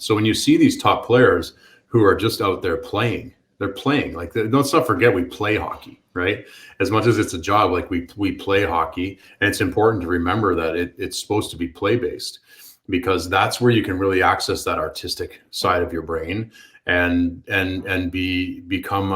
So when you see these top players who are just out there playing, they're playing. Like, let's not forget, we play hockey, right? As much as it's a job, like we play hockey, and it's important to remember that it's supposed to be play based, because that's where you can really access that artistic side of your brain and become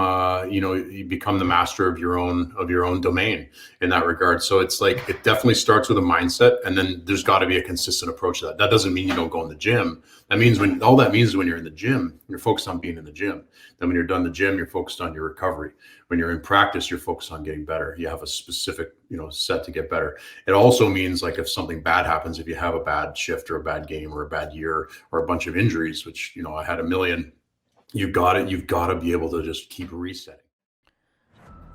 you become the master of your own domain in that regard. So it's like, it definitely starts with a mindset, and then there's got to be a consistent approach to that. That doesn't mean you don't go in the gym. That means all that means is when you're in the gym, you're focused on being in the gym. Then when you're done the gym, you're focused on your recovery. When you're in practice, you're focused on getting better. You have a specific, set to get better. It also means, like, if something bad happens, if you have a bad shift or a bad game or a bad year or a bunch of injuries, which, I had a million, you've got to be able to just keep resetting.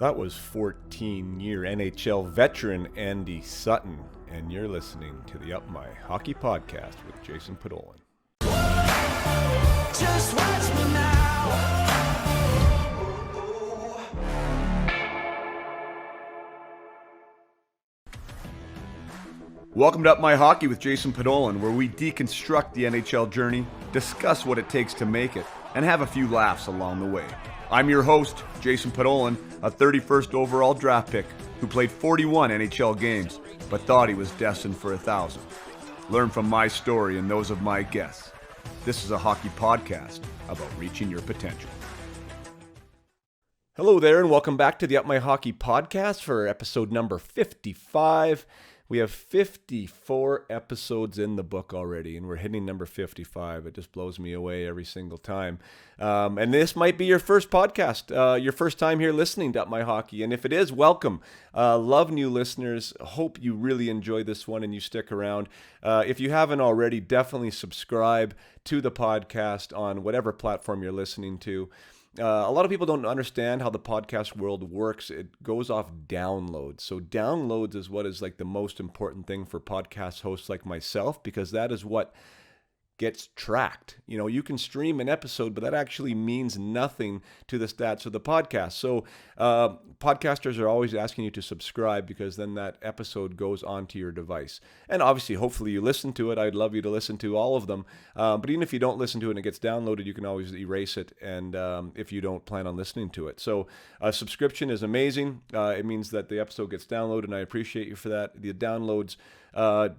That was 14-year NHL veteran Andy Sutton, and you're listening to the Up My Hockey Podcast with Jason Podolin. Just watch me now. Welcome to Up My Hockey with Jason Podolin, where we deconstruct the NHL journey, discuss what it takes to make it, and have a few laughs along the way. I'm your host, Jason Podolin, a 31st overall draft pick who played 41 NHL games, but thought he was destined for 1,000. Learn from my story and those of my guests. This is a hockey podcast about reaching your potential. Hello there, and welcome back to the Up My Hockey Podcast for episode number 55. We have 54 episodes in the book already, and we're hitting number 55. It just blows me away every single time. And this might be your first podcast, your first time here listening to Up My Hockey. And if it is, welcome. Love new listeners. Hope you really enjoy this one and you stick around. If you haven't already, definitely subscribe to the podcast on whatever platform you're listening to. A lot of people don't understand how the podcast world works. It goes off downloads. So downloads is what is like the most important thing for podcast hosts like myself, because that is what gets tracked. You can stream an episode, but that actually means nothing to the stats of the podcast. So podcasters are always asking you to subscribe, because then that episode goes onto your device. And obviously, hopefully you listen to it. I'd love you to listen to all of them. But even if you don't listen to it and it gets downloaded, you can always erase it, and if you don't plan on listening to it. So a subscription is amazing. It means that the episode gets downloaded, and I appreciate you for that. The downloads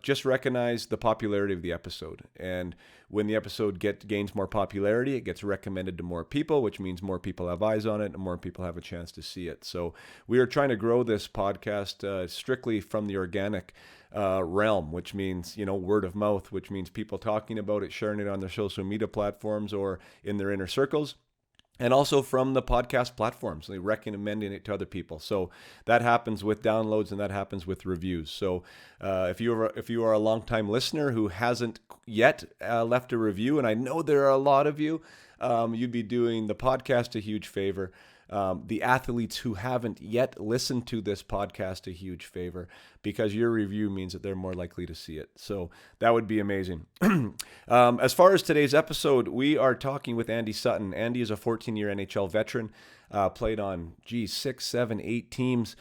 just recognize the popularity of the episode. And when the episode gains more popularity, it gets recommended to more people, which means more people have eyes on it and more people have a chance to see it. So we are trying to grow this podcast strictly from the organic realm, which means, word of mouth, which means people talking about it, sharing it on their social media platforms or in their inner circles. And also from the podcast platforms, like recommending it to other people. So that happens with downloads, and that happens with reviews. So if you are a longtime listener who hasn't yet left a review, and I know there are a lot of you, you'd be doing the podcast a huge favor. The athletes who haven't yet listened to this podcast a huge favor, because your review means that they're more likely to see it. So that would be amazing. As far as today's episode, we are talking with Andy Sutton. Andy is a 14-year NHL veteran, played on 6, 7, 8 teams,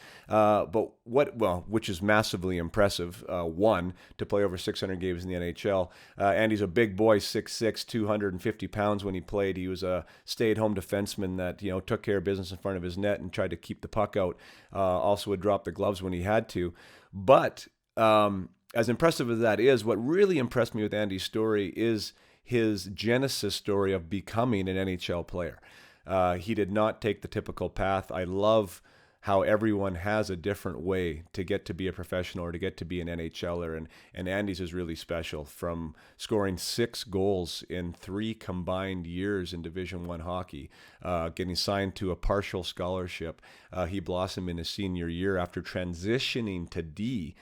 which is massively impressive. One, to play over 600 games in the NHL. Andy's a big boy, 6'6", 250 pounds. When he played, he was a stay-at-home defenseman that took care of business in front of his net and tried to keep the puck out. Also would drop the gloves when he had to. But as impressive as that is, what really impressed me with Andy's story is his genesis story of becoming an NHL player. He did not take the typical path. I love how everyone has a different way to get to be a professional or to get to be an NHLer, and Andy's is really special. From scoring 6 goals in 3 combined years in Division I hockey, getting signed to a partial scholarship. He blossomed in his senior year after transitioning to D.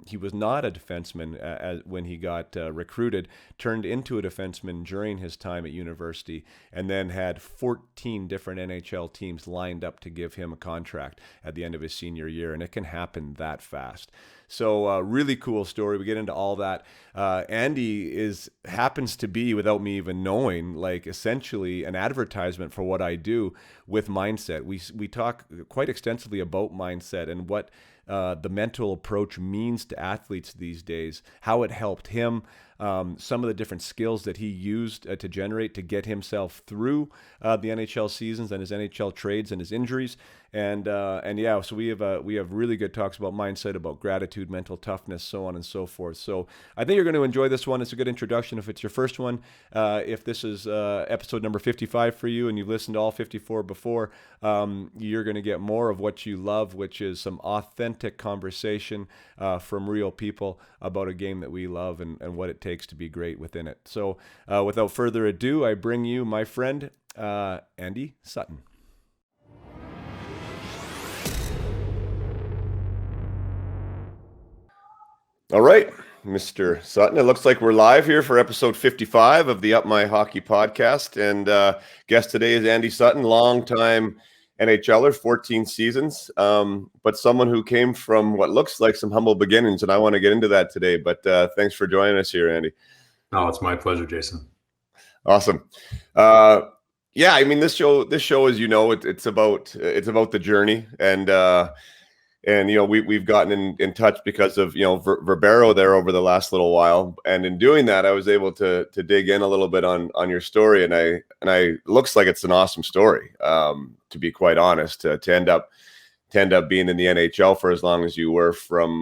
He was not a defenseman when he got recruited, turned into a defenseman during his time at university, and then had 14 different NHL teams lined up to give him a contract at the end of his senior year, and it can happen that fast. So really cool story. We get into all that. Andy happens to be, without me even knowing, like essentially an advertisement for what I do with mindset. We talk quite extensively about mindset and what the mental approach means to athletes these days, how it helped him, some of the different skills that he used to generate to get himself through the NHL seasons and his NHL trades and his injuries. And yeah, so we have really good talks about mindset, about gratitude, mental toughness, so on and so forth. So I think you're going to enjoy this one. It's a good introduction if it's your first one. If this is episode number 55 for you and you've listened to all 54 before, you're going to get more of what you love, which is some authentic conversation from real people about a game that we love and what it takes to be great within it. So without further ado, I bring you my friend, Andy Sutton. All right, Mr. Sutton, it looks like we're live here for episode 55 of the Up My Hockey podcast. And guest today is Andy Sutton, longtime NHLer, 14 seasons, but someone who came from what looks like some humble beginnings. And I want to get into that today. But thanks for joining us here, Andy. Oh, it's my pleasure, Jason. Awesome. Yeah, I mean, this show, as you know, it's about the journey, and you know, we've gotten in touch because of, you know, Verbero there over the last little while, and in doing that, I was able to dig in a little bit on your story, and I looks like it's an awesome story. To be quite honest, to end up being in the NHL for as long as you were from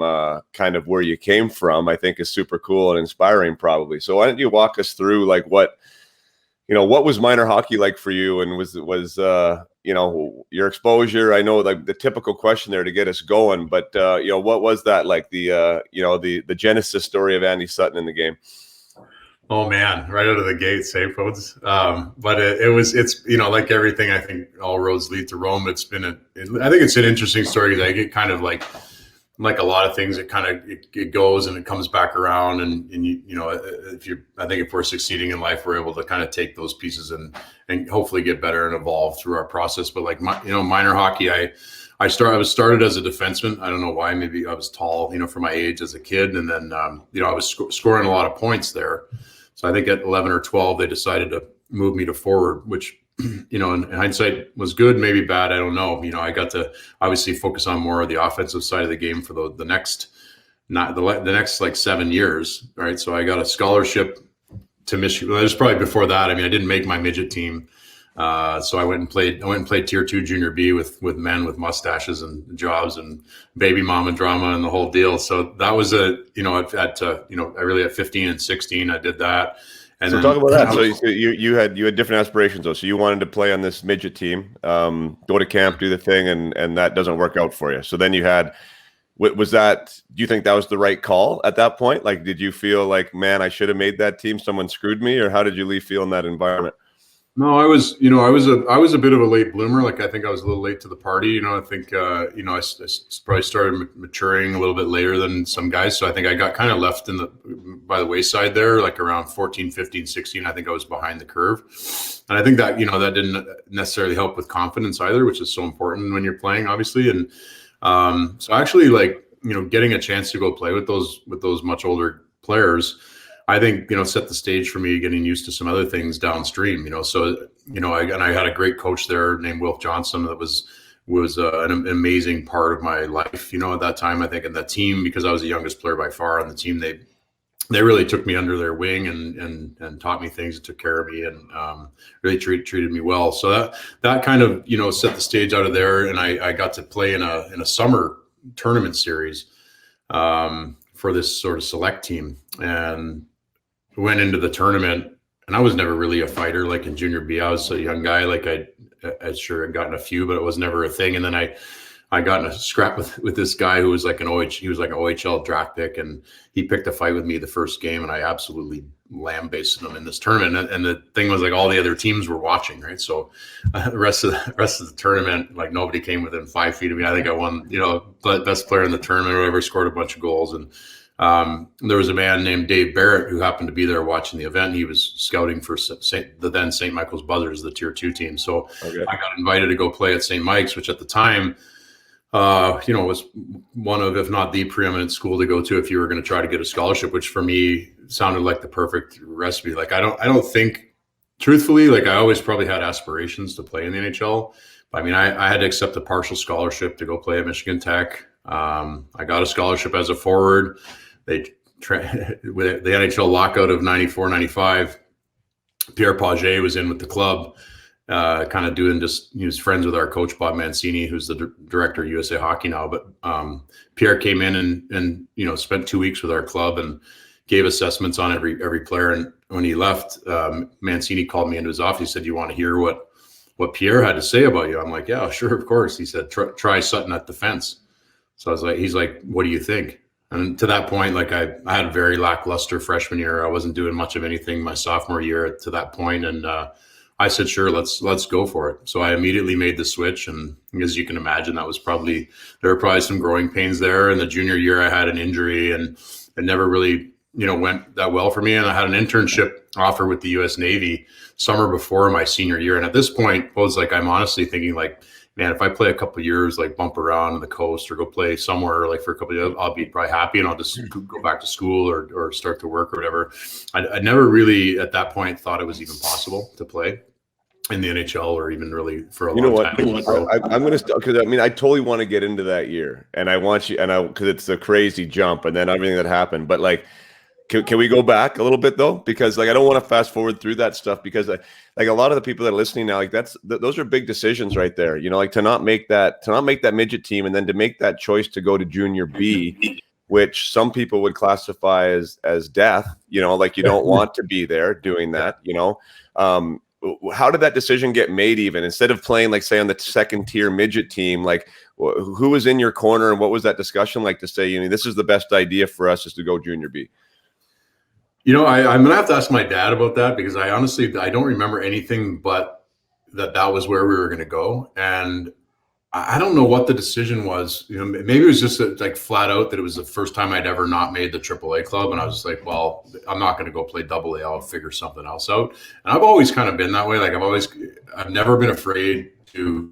kind of where you came from, I think is super cool and inspiring, probably. So why don't you walk us through like what was minor hockey like for you, and was you know, your exposure? I know like the typical question there to get us going, but you know, what was that like, the genesis story of Andy Sutton in the game? Oh man, right out of the gate, say folks. But it's you know, like everything, I think all roads lead to Rome. I think it's an interesting story because I get kind of like a lot of things, it kind of it goes and it comes back around, and you know, I think if we're succeeding in life, we're able to kind of take those pieces and hopefully get better and evolve through our process. But like minor hockey, I was started as a defenseman. I don't know why. Maybe I was tall, you know, for my age as a kid, and then you know, I was scoring a lot of points there. So I think at 11 or 12, they decided to move me to forward, which, you know, in hindsight was good, maybe bad. I don't know. You know, I got to obviously focus on more of the offensive side of the game for the next like 7 years. Right. So I got a scholarship to Michigan. It was probably before that. I mean, I didn't make my midget team. So I went and played tier 2 junior B with men with mustaches and jobs and baby mama drama and the whole deal. So that was I really at 15 and 16, I did that. And so talk about that. So you had different aspirations though. So you wanted to play on this midget team, go to camp, do the thing, and that doesn't work out for you. So then do you think that was the right call at that point? Like, did you feel like, man, I should have made that team, someone screwed me? Or how did you feel in that environment? No, I was a bit of a late bloomer. Like, I think I was a little late to the party. You know, I think, I probably started maturing a little bit later than some guys. So I think I got kind of left by the wayside there, like around 14, 15, 16. I think I was behind the curve. And I think that, you know, that didn't necessarily help with confidence either, which is so important when you're playing, obviously. And so actually, like, you know, getting a chance to go play with those much older players, I think, you know, set the stage for me getting used to some other things downstream, you know. So, you know, I had a great coach there named Wilf Johnson that was an amazing part of my life, you know, at that time. I think in that team, because I was the youngest player by far on the team, they really took me under their wing and taught me things and took care of me and really treated me well. So that kind of, you know, set the stage out of there. And I got to play in a summer tournament series for this sort of select team, and went into the tournament, and I was never really a fighter. Like in junior B, I was a young guy. Like I sure had gotten a few, but it was never a thing. And then I got in a scrap with this guy who was like an OHL draft pick, and he picked a fight with me the first game, and I absolutely lambasted him in this tournament. And the thing was, like, all the other teams were watching, right? So the rest of the tournament, like, nobody came within 5 feet of me. I think I won, you know, best player in the tournament or whatever, scored a bunch of goals. And there was a man named Dave Barrett who happened to be there watching the event. He was scouting for the then St. Michael's Buzzards, the tier 2 team. So okay. I got invited to go play at St. Mike's, which at the time, you know, was one of, if not the preeminent school to go to if you were going to try to get a scholarship, which for me sounded like the perfect recipe. Like, I don't think, truthfully, like, I always probably had aspirations to play in the NHL. But I mean, I had to accept a partial scholarship to go play at Michigan Tech. I got a scholarship as a forward. They with the NHL lockout of 94, 95, Pierre Page was in with the club, kind of doing just, he was friends with our coach, Bob Mancini, who's the director of USA Hockey now. But Pierre came in and spent 2 weeks with our club and gave assessments on every player. And when he left, Mancini called me into his office. He said, "You want to hear what Pierre had to say about you?" I'm like, "Yeah, sure, of course." He said, "Try Sutton at defense." So I was like, he's like, "What do you think?" And to that point, like I had a very lackluster freshman year. I wasn't doing much of anything my sophomore year to that point. And I said, "Sure, let's go for it." So I immediately made the switch. And as you can imagine, there were probably some growing pains there. In the junior year, I had an injury and it never really, went that well for me. And I had an internship offer with the US Navy summer before my senior year. And at this point, I'm honestly thinking like, man, if I play a couple of years, like bump around on the coast or go play somewhere like for a couple of years, I'll be probably happy and I'll just go back to school or start to work or whatever. I never really at that point thought it was even possible to play in the NHL or even really for a long time. I'm going to start because I totally want to get into that year and I want you because it's a crazy jump and then everything that happened. But like, can we go back a little bit though? Because like I don't want to fast forward through that stuff because like a lot of the people that are listening now, like those are big decisions right there. Like to not make that midget team and then to make that choice to go to junior B, which some people would classify as death. Like you don't want to be there doing that. How did that decision get made? Even instead of playing like say on the second tier midget team, like who was in your corner and what was that discussion like to say this is the best idea for us is to go junior B? I'm going to have to ask my dad about that because I don't remember anything but that was where we were going to go. And I don't know what the decision was. Maybe it was just like flat out that it was the first time I'd ever not made the AAA club. And I was just like, well, I'm not going to go play AA. I'll figure something else out. And I've always kind of been that way. Like I've never been afraid to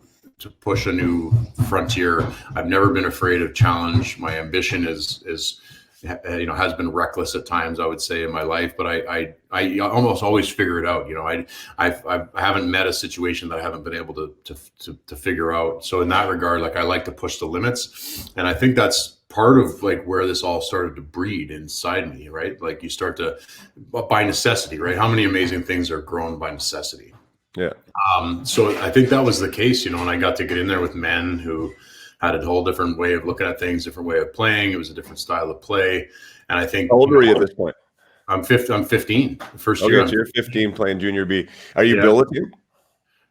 push a new frontier. I've never been afraid of challenge. My ambition has been reckless at times, I would say, in my life, but I almost always figure it out. I haven't met a situation that I haven't been able to figure out. So in that regard, like I like to push the limits, and I think that's part of like where this all started to breed inside me, right? Like you start to, by necessity, right? How many amazing things are grown by necessity? Yeah. So I think that was the case, and I got to get in there with men who had a whole different way of looking at things, different way of playing. It was a different style of play. And I think— How old were you at this point? I'm 15. First year. So you're 15 playing junior B. Are you Bill with you?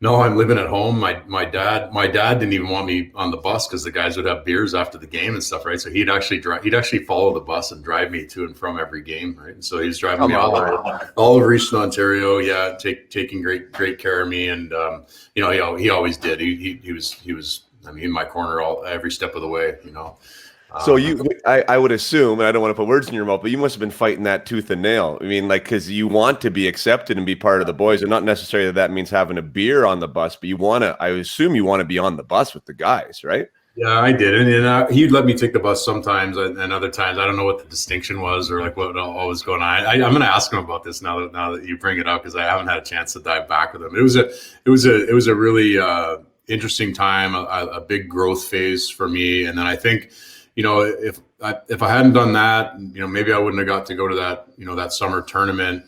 No, I'm living at home. My dad didn't even want me on the bus because the guys would have beers after the game and stuff, right? So he'd actually follow the bus and drive me to and from every game, right? And so he's driving me all over Eastern Ontario, taking great care of me, and he always did. He was in my corner every step of the way, So I would assume, and I don't want to put words in your mouth, but you must have been fighting that tooth and nail. Because you want to be accepted and be part of the boys, and not necessarily that means having a beer on the bus, but I assume you want to be on the bus with the guys, right? Yeah, I did. And he'd let me take the bus sometimes, and other times, I don't know what the distinction was or like what all was going on. I'm going to ask him about this now that you bring it up, because I haven't had a chance to dive back with him. It was a really interesting time, a big growth phase for me. And then I think, if I hadn't done that, maybe I wouldn't have got to go to that, that summer tournament.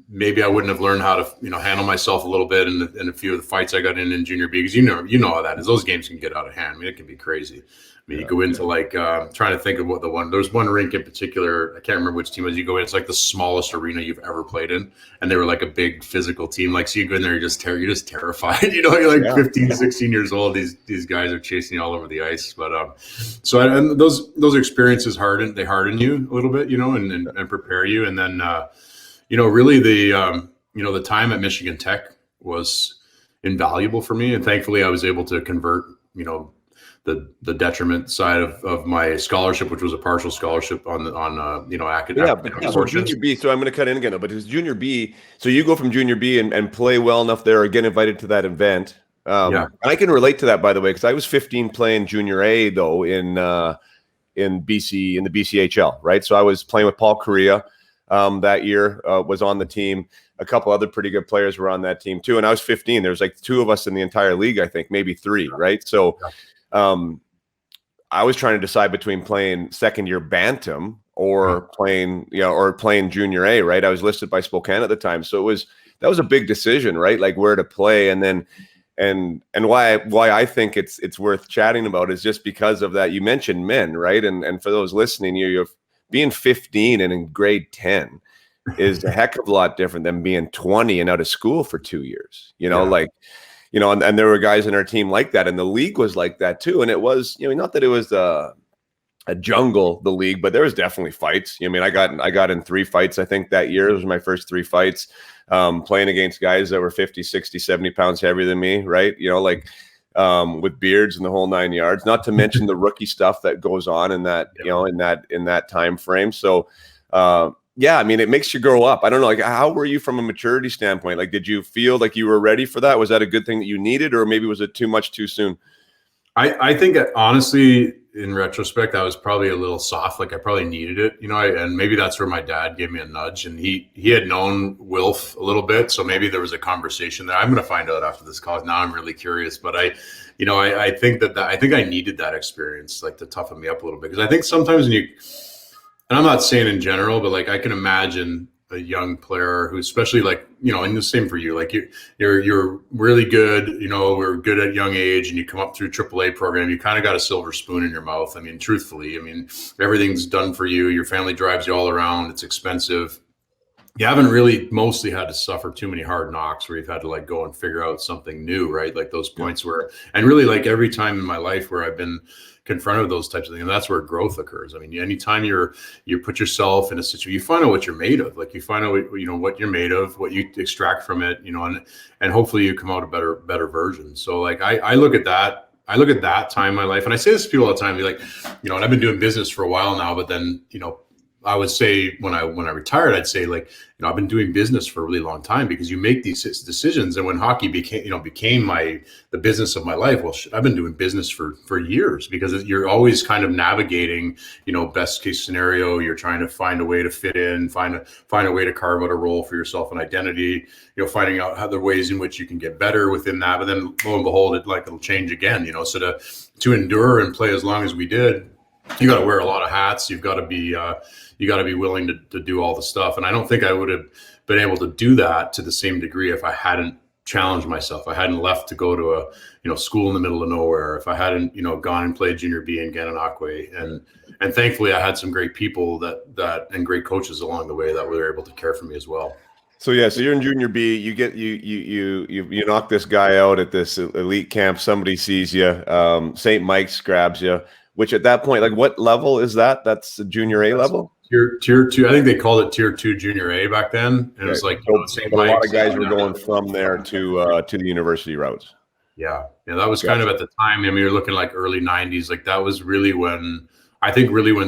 Maybe I wouldn't have learned how to, handle myself a little bit in a few of the fights I got in junior B, because you know how that is. Those games can get out of hand. It can be crazy. You go into like trying to think of what there's one rink in particular. I can't remember which team it was. You go in, it's like the smallest arena you've ever played in, and they were like a big physical team. Like, so you go in there, you're just terrified. You're like 15, 16 years old. These guys are chasing you all over the ice. But and those experiences harden you a little bit, and prepare you. And then really the time at Michigan Tech was invaluable for me, and thankfully I was able to convert the detriment side of my scholarship, which was a partial scholarship on academic. Yeah, but junior B. So I'm going to cut in again, but it was junior B. So you go from junior B and play well enough there, or get invited to that event. And I can relate to that, by the way, because I was 15 playing junior A though in BC in the BCHL, right? So I was playing with Paul Correa that year. Was on the team. A couple other pretty good players were on that team too, and I was 15. There was like 2 of us in the entire league, I think, maybe 3, right? So. I was trying to decide between playing second year bantam or playing, or playing junior A, right? I was listed by Spokane at the time. So that was a big decision, right? Like where to play. And then, and why I think it's worth chatting about is just because of that. You mentioned men, right? And for those listening, you're being 15 and in grade 10 is a heck of a lot different than being 20 and out of school for 2 years, and there were guys in our team like that, and the league was like that too. And it was, not that it was a jungle, the league, but there was definitely fights. I got in 3 fights, I think, that year. It was my first 3 fights, playing against guys that were 50, 60, 70 pounds heavier than me, right? With beards and the whole 9 yards, not to mention the rookie stuff that goes on in that, in that time frame. So, it makes you grow up. I don't know, like, how were you from a maturity standpoint? Like, did you feel like you were ready for that? Was that a good thing that you needed, or maybe was it too much too soon? I think honestly, in retrospect, I was probably a little soft. Like I probably needed it, and maybe that's where my dad gave me a nudge, and he had known Wilf a little bit. So maybe there was a conversation there. I'm going to find out after this call. Now I'm really curious, but I think I think I needed that experience, like to toughen me up a little bit. Because I think sometimes when and I'm not saying in general, but like I can imagine a young player who, especially like, and the same for you, like you're really good, we're good at young age, and you come up through AAA program, you kind of got a silver spoon in your mouth. I mean, truthfully, everything's done for you. Your family drives you all around. It's expensive. You haven't really mostly had to suffer too many hard knocks where you've had to like go and figure out something new, right? Like those points where, and really like every time in my life where I've been confronted with those types of things, and that's where growth occurs. Anytime you put yourself in a situation, you find out what you're made of. Like you find out what you're made of, what you extract from it, and hopefully you come out a better version. So like I look at that. I look at that time in my life, and I say this to people all the time. Be like, and I've been doing business for a while now, but then I would say when I retired, I'd say like, I've been doing business for a really long time, because you make these decisions. And when hockey became the business of my life, well, I've been doing business for years, because you're always kind of navigating, best case scenario. You're trying to find a way to fit in, find a way to carve out a role for yourself, an identity, finding out other ways in which you can get better within that. But then lo and behold, it'll change again, so to endure and play as long as we did, you got to wear a lot of hats. You've got to be willing to do all the stuff. And I don't think I would have been able to do that to the same degree if I hadn't challenged myself. I hadn't left to go to a school in the middle of nowhere. If I hadn't gone and played junior B in Gananoque, and thankfully I had some great people that and great coaches along the way that were able to care for me as well. So you're in junior B. You get you knock this guy out at this elite camp. Somebody sees you. St. Mike's grabs you. Which at that point, like, what level is that? That's a junior A level? Tier 2. I think they called it Tier 2 junior A back then. And it was like, a lot of guys were going from there to the university routes. Yeah. That was kind of at the time. You're looking like early 90s. Like that was really when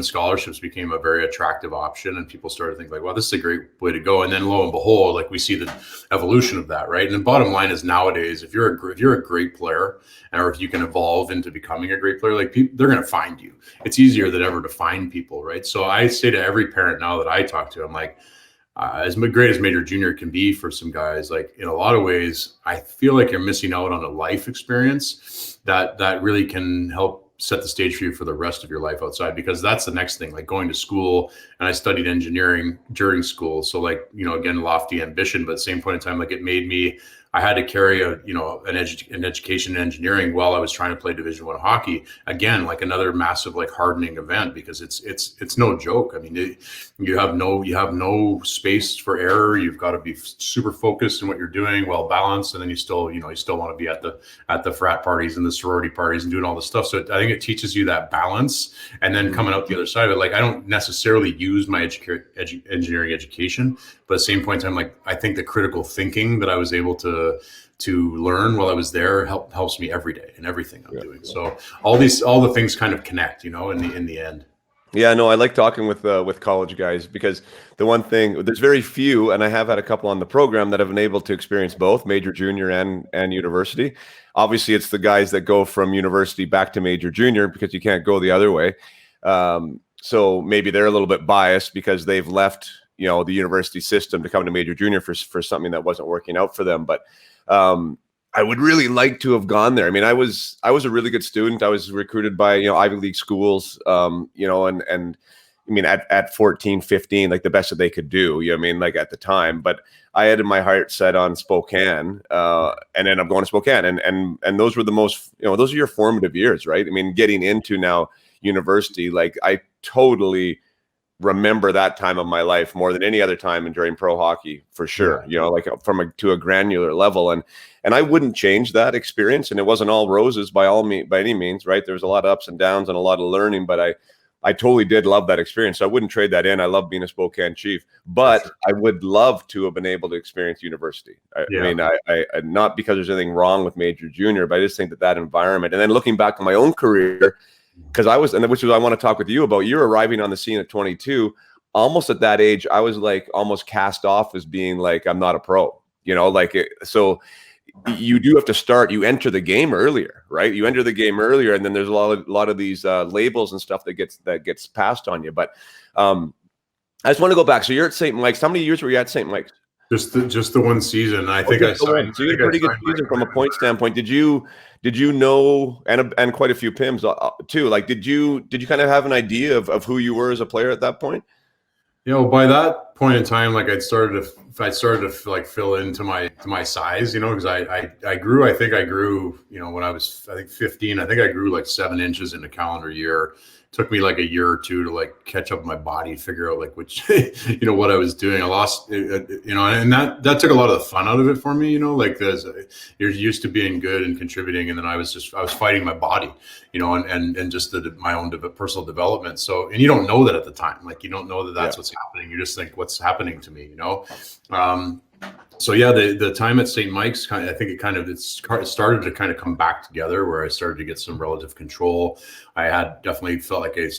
scholarships became a very attractive option, and people started to think like, well, this is a great way to go. And then lo and behold, like we see the evolution of that, right? And the bottom line is nowadays, if you're a great player, or if you can evolve into becoming a great player, like they're going to find you. It's easier than ever to find people, right? So I say to every parent now that I talk to, I'm like, as great as major junior can be for some guys, like in a lot of ways, I feel like you're missing out on a life experience that really can help set the stage for you for the rest of your life outside, because that's the next thing, like going to school. And I studied engineering during school. So like, again, lofty ambition, but at the same point in time, like it made me, I had to carry an education in engineering while I was trying to play Division I hockey. Again, like another massive like hardening event, because it's no joke. You have no space for error. You've got to be super focused in what you're doing, well balanced, and then you still want to be at the frat parties and the sorority parties and doing all this stuff. So I think it teaches you that balance, and then coming out the other side of it, like I don't necessarily use my engineering education, but at the same point in time, like I think the critical thinking that I was able to learn while I was there helps me every day in everything I'm doing. So all the things kind of connect, in the end. Yeah, no, I like talking with college guys, because the one thing, there's very few, and I have had a couple on the program that have been able to experience both major junior and university. Obviously, it's the guys that go from university back to major junior, because you can't go the other way. So maybe they're a little bit biased because they've left the university system to come to major junior for something that wasn't working out for them. But I would really like to have gone there. I was a really good student. I was recruited by Ivy League schools, and I mean, at 14, 15, like the best that they could do, you know what I mean? Like at the time, but I had my heart set on Spokane, and then I'm going to Spokane, and those were the most, those are your formative years, right? I mean, getting into now university, like I totally remember that time of my life more than any other time during pro hockey, for sure. Like to a granular level, and I wouldn't change that experience. And it wasn't all roses by any means, right? There was a lot of ups and downs and a lot of learning, but I totally did love that experience. So I wouldn't trade that in. I love being a Spokane Chief, but I would love to have been able to experience university. I mean, I not because there's anything wrong with major junior, but I just think that environment. And then looking back on my own career, because which is I want to talk with you about. You're arriving on the scene at 22, almost at that age. I was like almost cast off as being like, I'm not a pro, so you do have to start. You enter the game earlier, right? You enter the game earlier, and then there's a lot of these labels and stuff that gets passed on you. But I just want to go back. So you're at St. Mike's. How many years were you at St. Mike's? Just the one season. I think I signed. So you had a pretty good season from a point standpoint. Did you know, and quite a few PIMs too? Like, did you kind of have an idea of who you were as a player at that point? By that point in time, like I started to like fill into my size, because I grew. I think I grew, when I was 15. I think I grew like 7 inches in a calendar year. Took me like a year or two to like catch up my body, figure out like which, what I was doing. I lost, and that took a lot of the fun out of it for me, like you're used to being good and contributing. And then I was fighting my body, and just my own personal development. So, and you don't know that at the time, like you don't know that that's what's happening. You just think what's happening to me, So the time at St. Mike's, I think it started to kind of come back together, where I started to get some relative control. I had definitely felt like I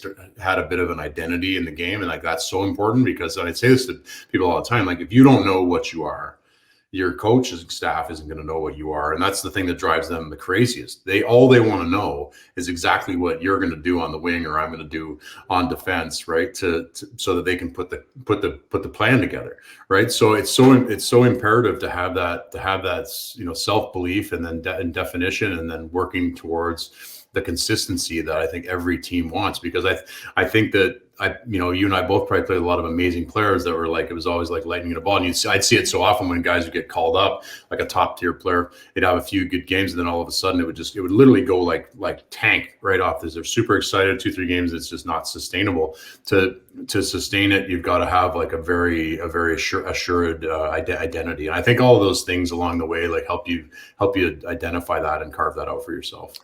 had a bit of an identity in the game, and like that's so important, because I'd say this to people all the time: like if you don't know what you are, your coach's staff isn't going to know what you are, and that's the thing that drives them the craziest. All they want to know is exactly what you're going to do on the wing, or I'm going to do on defense, right? So that they can put the plan together, right? So it's so imperative to have that self-belief, and then definition, and then working towards the consistency that I think every team wants, because I think that you and I both probably played a lot of amazing players that were like, it was always like lightning in a ball. And I'd see it so often when guys would get called up, like a top tier player, they'd have a few good games, and then all of a sudden it would literally go like tank right off. They're super excited, 2-3 games. It's just not sustainable. To sustain it, you've got to have like a very assured identity. And I think all of those things along the way like help you identify that and carve that out for yourself.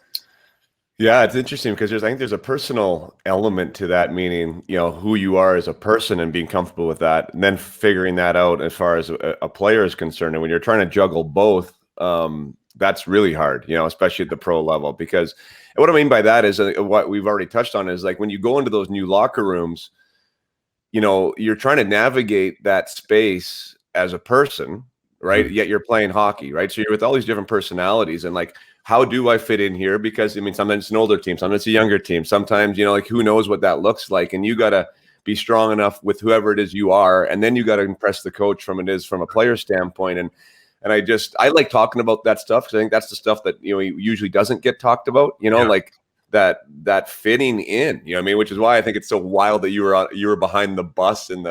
Yeah, it's interesting because I think there's a personal element to that, meaning, who you are as a person and being comfortable with that, and then figuring that out as far as a player is concerned. And when you're trying to juggle both, that's really hard, especially at the pro level, because what I mean by that is what we've already touched on is like when you go into those new locker rooms, you're trying to navigate that space as a person, right? Mm-hmm. Yet you're playing hockey, right? So you're with all these different personalities, and like, how do I fit in here? Because sometimes it's an older team, sometimes it's a younger team. Sometimes, like who knows what that looks like. And you got to be strong enough with whoever it is you are. And then you got to impress the coach from a player standpoint. And I like talking about that stuff, because I think that's the stuff that, usually doesn't get talked about, like that fitting in, which is why I think it's so wild that you were behind the bus in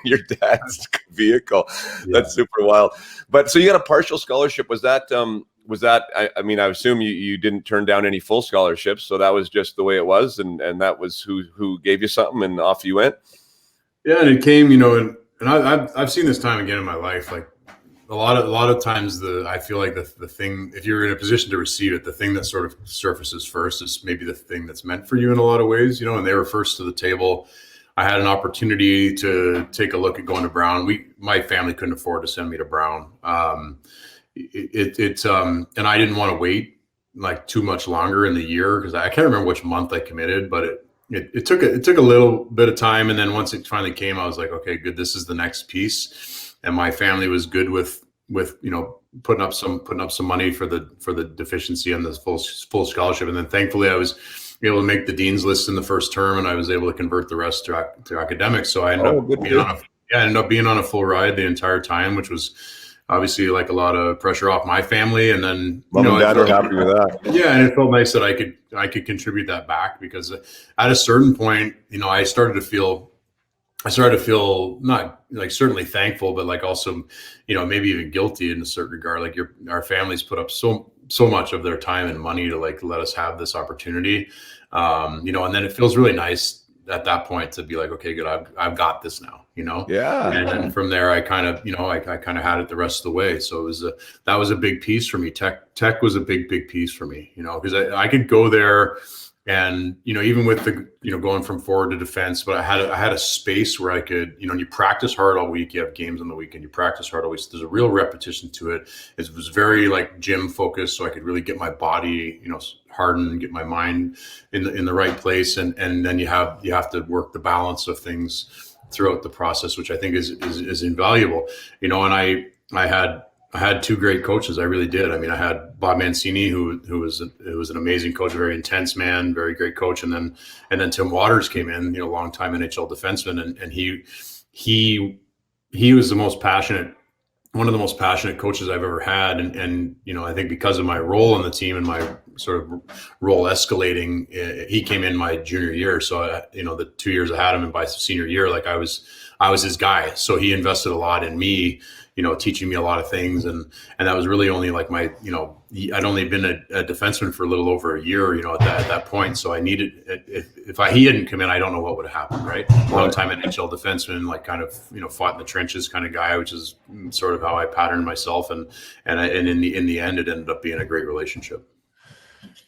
your dad's vehicle. Yeah. That's super wild. But so you got a partial scholarship. Was that, I assume you didn't turn down any full scholarships, so that was just the way it was, and that was who gave you something, and off you went. Yeah, and it came, and I've seen this time again in my life. Like a lot of times, I feel like the thing, if you're in a position to receive it, the thing that sort of surfaces first is maybe the thing that's meant for you in a lot of ways. And they were first to the table. I had an opportunity to take a look at going to Brown. My family couldn't afford to send me to Brown. And I didn't want to wait like too much longer in the year, because I can't remember which month I committed, but it took a little bit of time. And then once it finally came, I was like, okay, good. This is the next piece. And my family was good with putting up some money for the deficiency on the full scholarship. And then thankfully I was able to make the dean's list in the first term, and I was able to convert the rest to academics. So I ended up being on a full ride the entire time, which was obviously like a lot of pressure off my family, and then Mom and dad are happy with that. Yeah, and it felt nice that I could contribute that back, because at a certain point, I started to feel not like certainly thankful, but like also, maybe even guilty in a certain regard. Like our families put up so much of their time and money to like let us have this opportunity, and then it feels really nice at that point to be like, okay, good, I've got this now, Yeah. And then from there, I kind of, I kind of had it the rest of the way. So that was a big piece for me. Tech was a big piece for me, because I could go there. And, even with the, going from forward to defense, but I had a space where I could, you practice hard all week. You have games on the weekend, you practice hard always. There's a real repetition to it. It was very like gym focused. So I could really get my body, harden, get my mind in the right place. And then you have to work the balance of things throughout the process, which I think is invaluable, and I had two great coaches. I really did. I mean, I had Bob Mancini, who was an amazing coach, a very intense man, very great coach. And then Tim Waters came in, longtime NHL defenseman. And he was one of the most passionate coaches I've ever had. And I think because of my role on the team and my sort of role escalating, he came in my junior year. So, the 2 years I had him, and by senior year, like I was his guy. So he invested a lot in me, teaching me a lot of things. And that was really only like my, I'd only been a defenseman for a little over a year, at that point. So I needed, if he hadn't come in, I don't know what would have happened, right? Long time NHL defenseman, like kind of, fought in the trenches kind of guy, which is sort of how I patterned myself. And in the end, it ended up being a great relationship.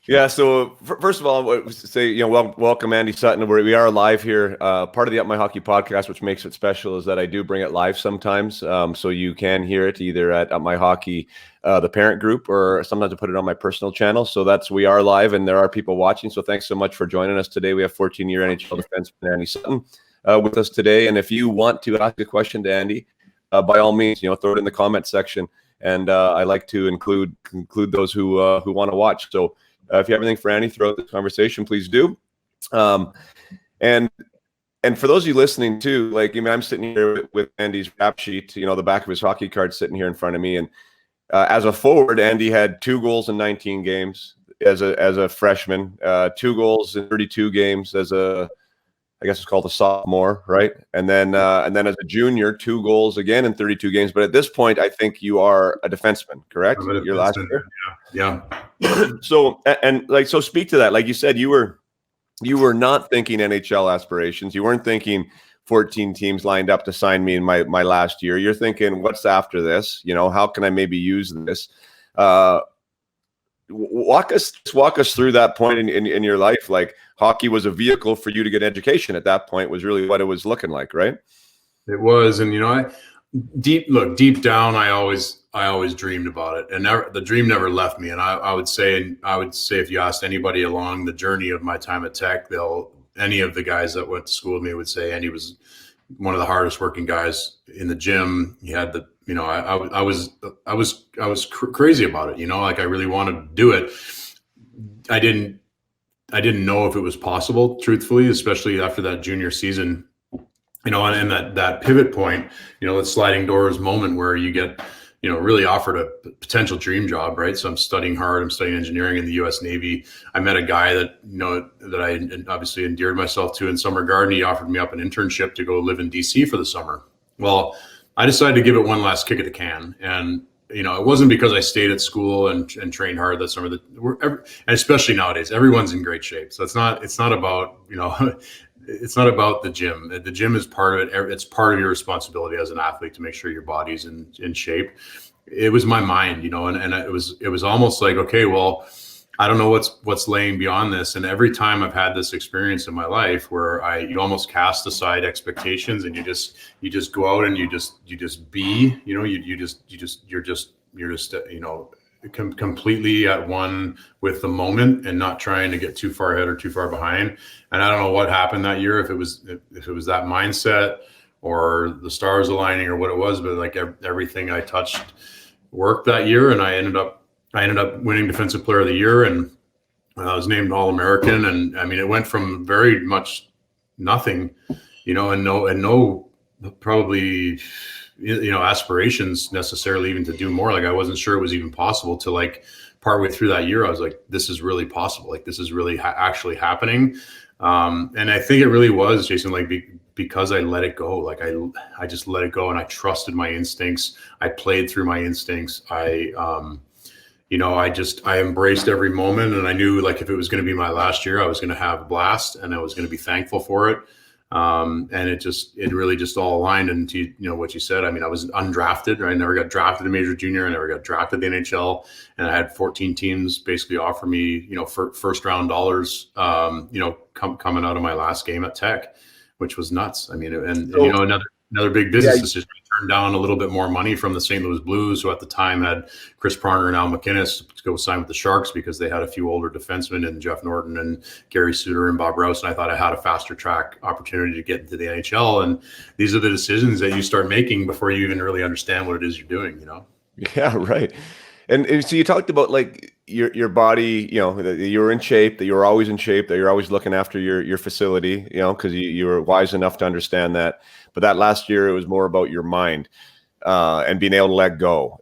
Yeah. So first of all, I would say, welcome Andy Sutton. We are live here. Part of the Up My Hockey podcast, which makes it special, is that I do bring it live sometimes. So you can hear it either at Up My Hockey, the parent group, or sometimes I put it on my personal channel. So we are live and there are people watching. So thanks so much for joining us today. We have 14-year NHL defenseman Andy Sutton with us today. And if you want to ask a question to Andy, by all means, throw it in the comment section. And I like to include those who want to watch. So if you have anything for Andy throughout this conversation, please do. And for those of you listening too, like, I'm sitting here with Andy's rap sheet, the back of his hockey card sitting here in front of me. And as a forward, Andy had 2 goals in 19 games as a freshman, 2 goals in 32 games as I guess it's called a sophomore, right? And then as a junior, 2 goals again in 32 games. But at this point, I think you are a defenseman, correct? Your last year? Yeah. So speak to that. Like you said, you were not thinking NHL aspirations. You weren't thinking 14 teams lined up to sign me in my last year. You're thinking, what's after this? How can I maybe use this? Walk us through that point in your life. Like, hockey was a vehicle for you to get education at that point, was really what it was looking like, right? It was. And, deep down, I always dreamed about it, and the dream never left me. And I would say if you asked anybody along the journey of my time at Tech, any of the guys that went to school with me would say Andy was one of the hardest working guys in the gym. He had the, I was crazy about it, like I really wanted to do it. I didn't know if it was possible, truthfully, especially after that junior season, and that pivot point, that sliding doors moment where you get, really offered a potential dream job, right? So I'm studying hard. I'm studying engineering in the U.S. Navy. I met a guy that, that I obviously endeared myself to in Summer Garden. He offered me up an internship to go live in DC for the summer. Well, I decided to give it one last kick at the can. And, it wasn't because I stayed at school and trained hard that summer. And especially nowadays, everyone's in great shape. So it's not about, it's not about the gym. The gym is part of it. It's part of your responsibility as an athlete to make sure your body's in shape. It was my mind, and it was almost like, okay, well, I don't know what's laying beyond this. And every time I've had this experience in my life where you almost cast aside expectations and you just go out and you just be, you're just completely at one with the moment and not trying to get too far ahead or too far behind. And I don't know what happened that year, if it was that mindset or the stars aligning or what it was, but like everything I touched worked that year. And I ended up winning Defensive Player of the Year, and I was named All-American. And I mean, it went from very much nothing, and no, probably aspirations necessarily even to do more. Like I wasn't sure it was even possible to like partway through that year. I was like, this is really possible. Like this is really actually happening. And I think it really was, Jason, like because I let it go. Like I just let it go and I trusted my instincts. I played through my instincts. I embraced every moment, and I knew like if it was going to be my last year, I was going to have a blast and I was going to be thankful for it. And it really just all aligned. And to, what you said, I mean, I was undrafted, right? I never got drafted in major junior. I never got drafted in the NHL, and I had 14 teams basically offer me, first round dollars, coming out of my last game at Tech, which was nuts. I mean, another big business decision. I turned down a little bit more money from the St. Louis Blues, who at the time had Chris Pronger and Al McInnes, to go sign with the Sharks because they had a few older defensemen and Jeff Norton and Gary Suter and Bob Rouse. And I thought I had a faster track opportunity to get into the NHL. And these are the decisions that you start making before you even really understand what it is you're doing, Yeah, right. And so you talked about like your body, that you were in shape, that you were always in shape, that you're always looking after your facility, because you were wise enough to understand that. But that last year, it was more about your mind and being able to let go.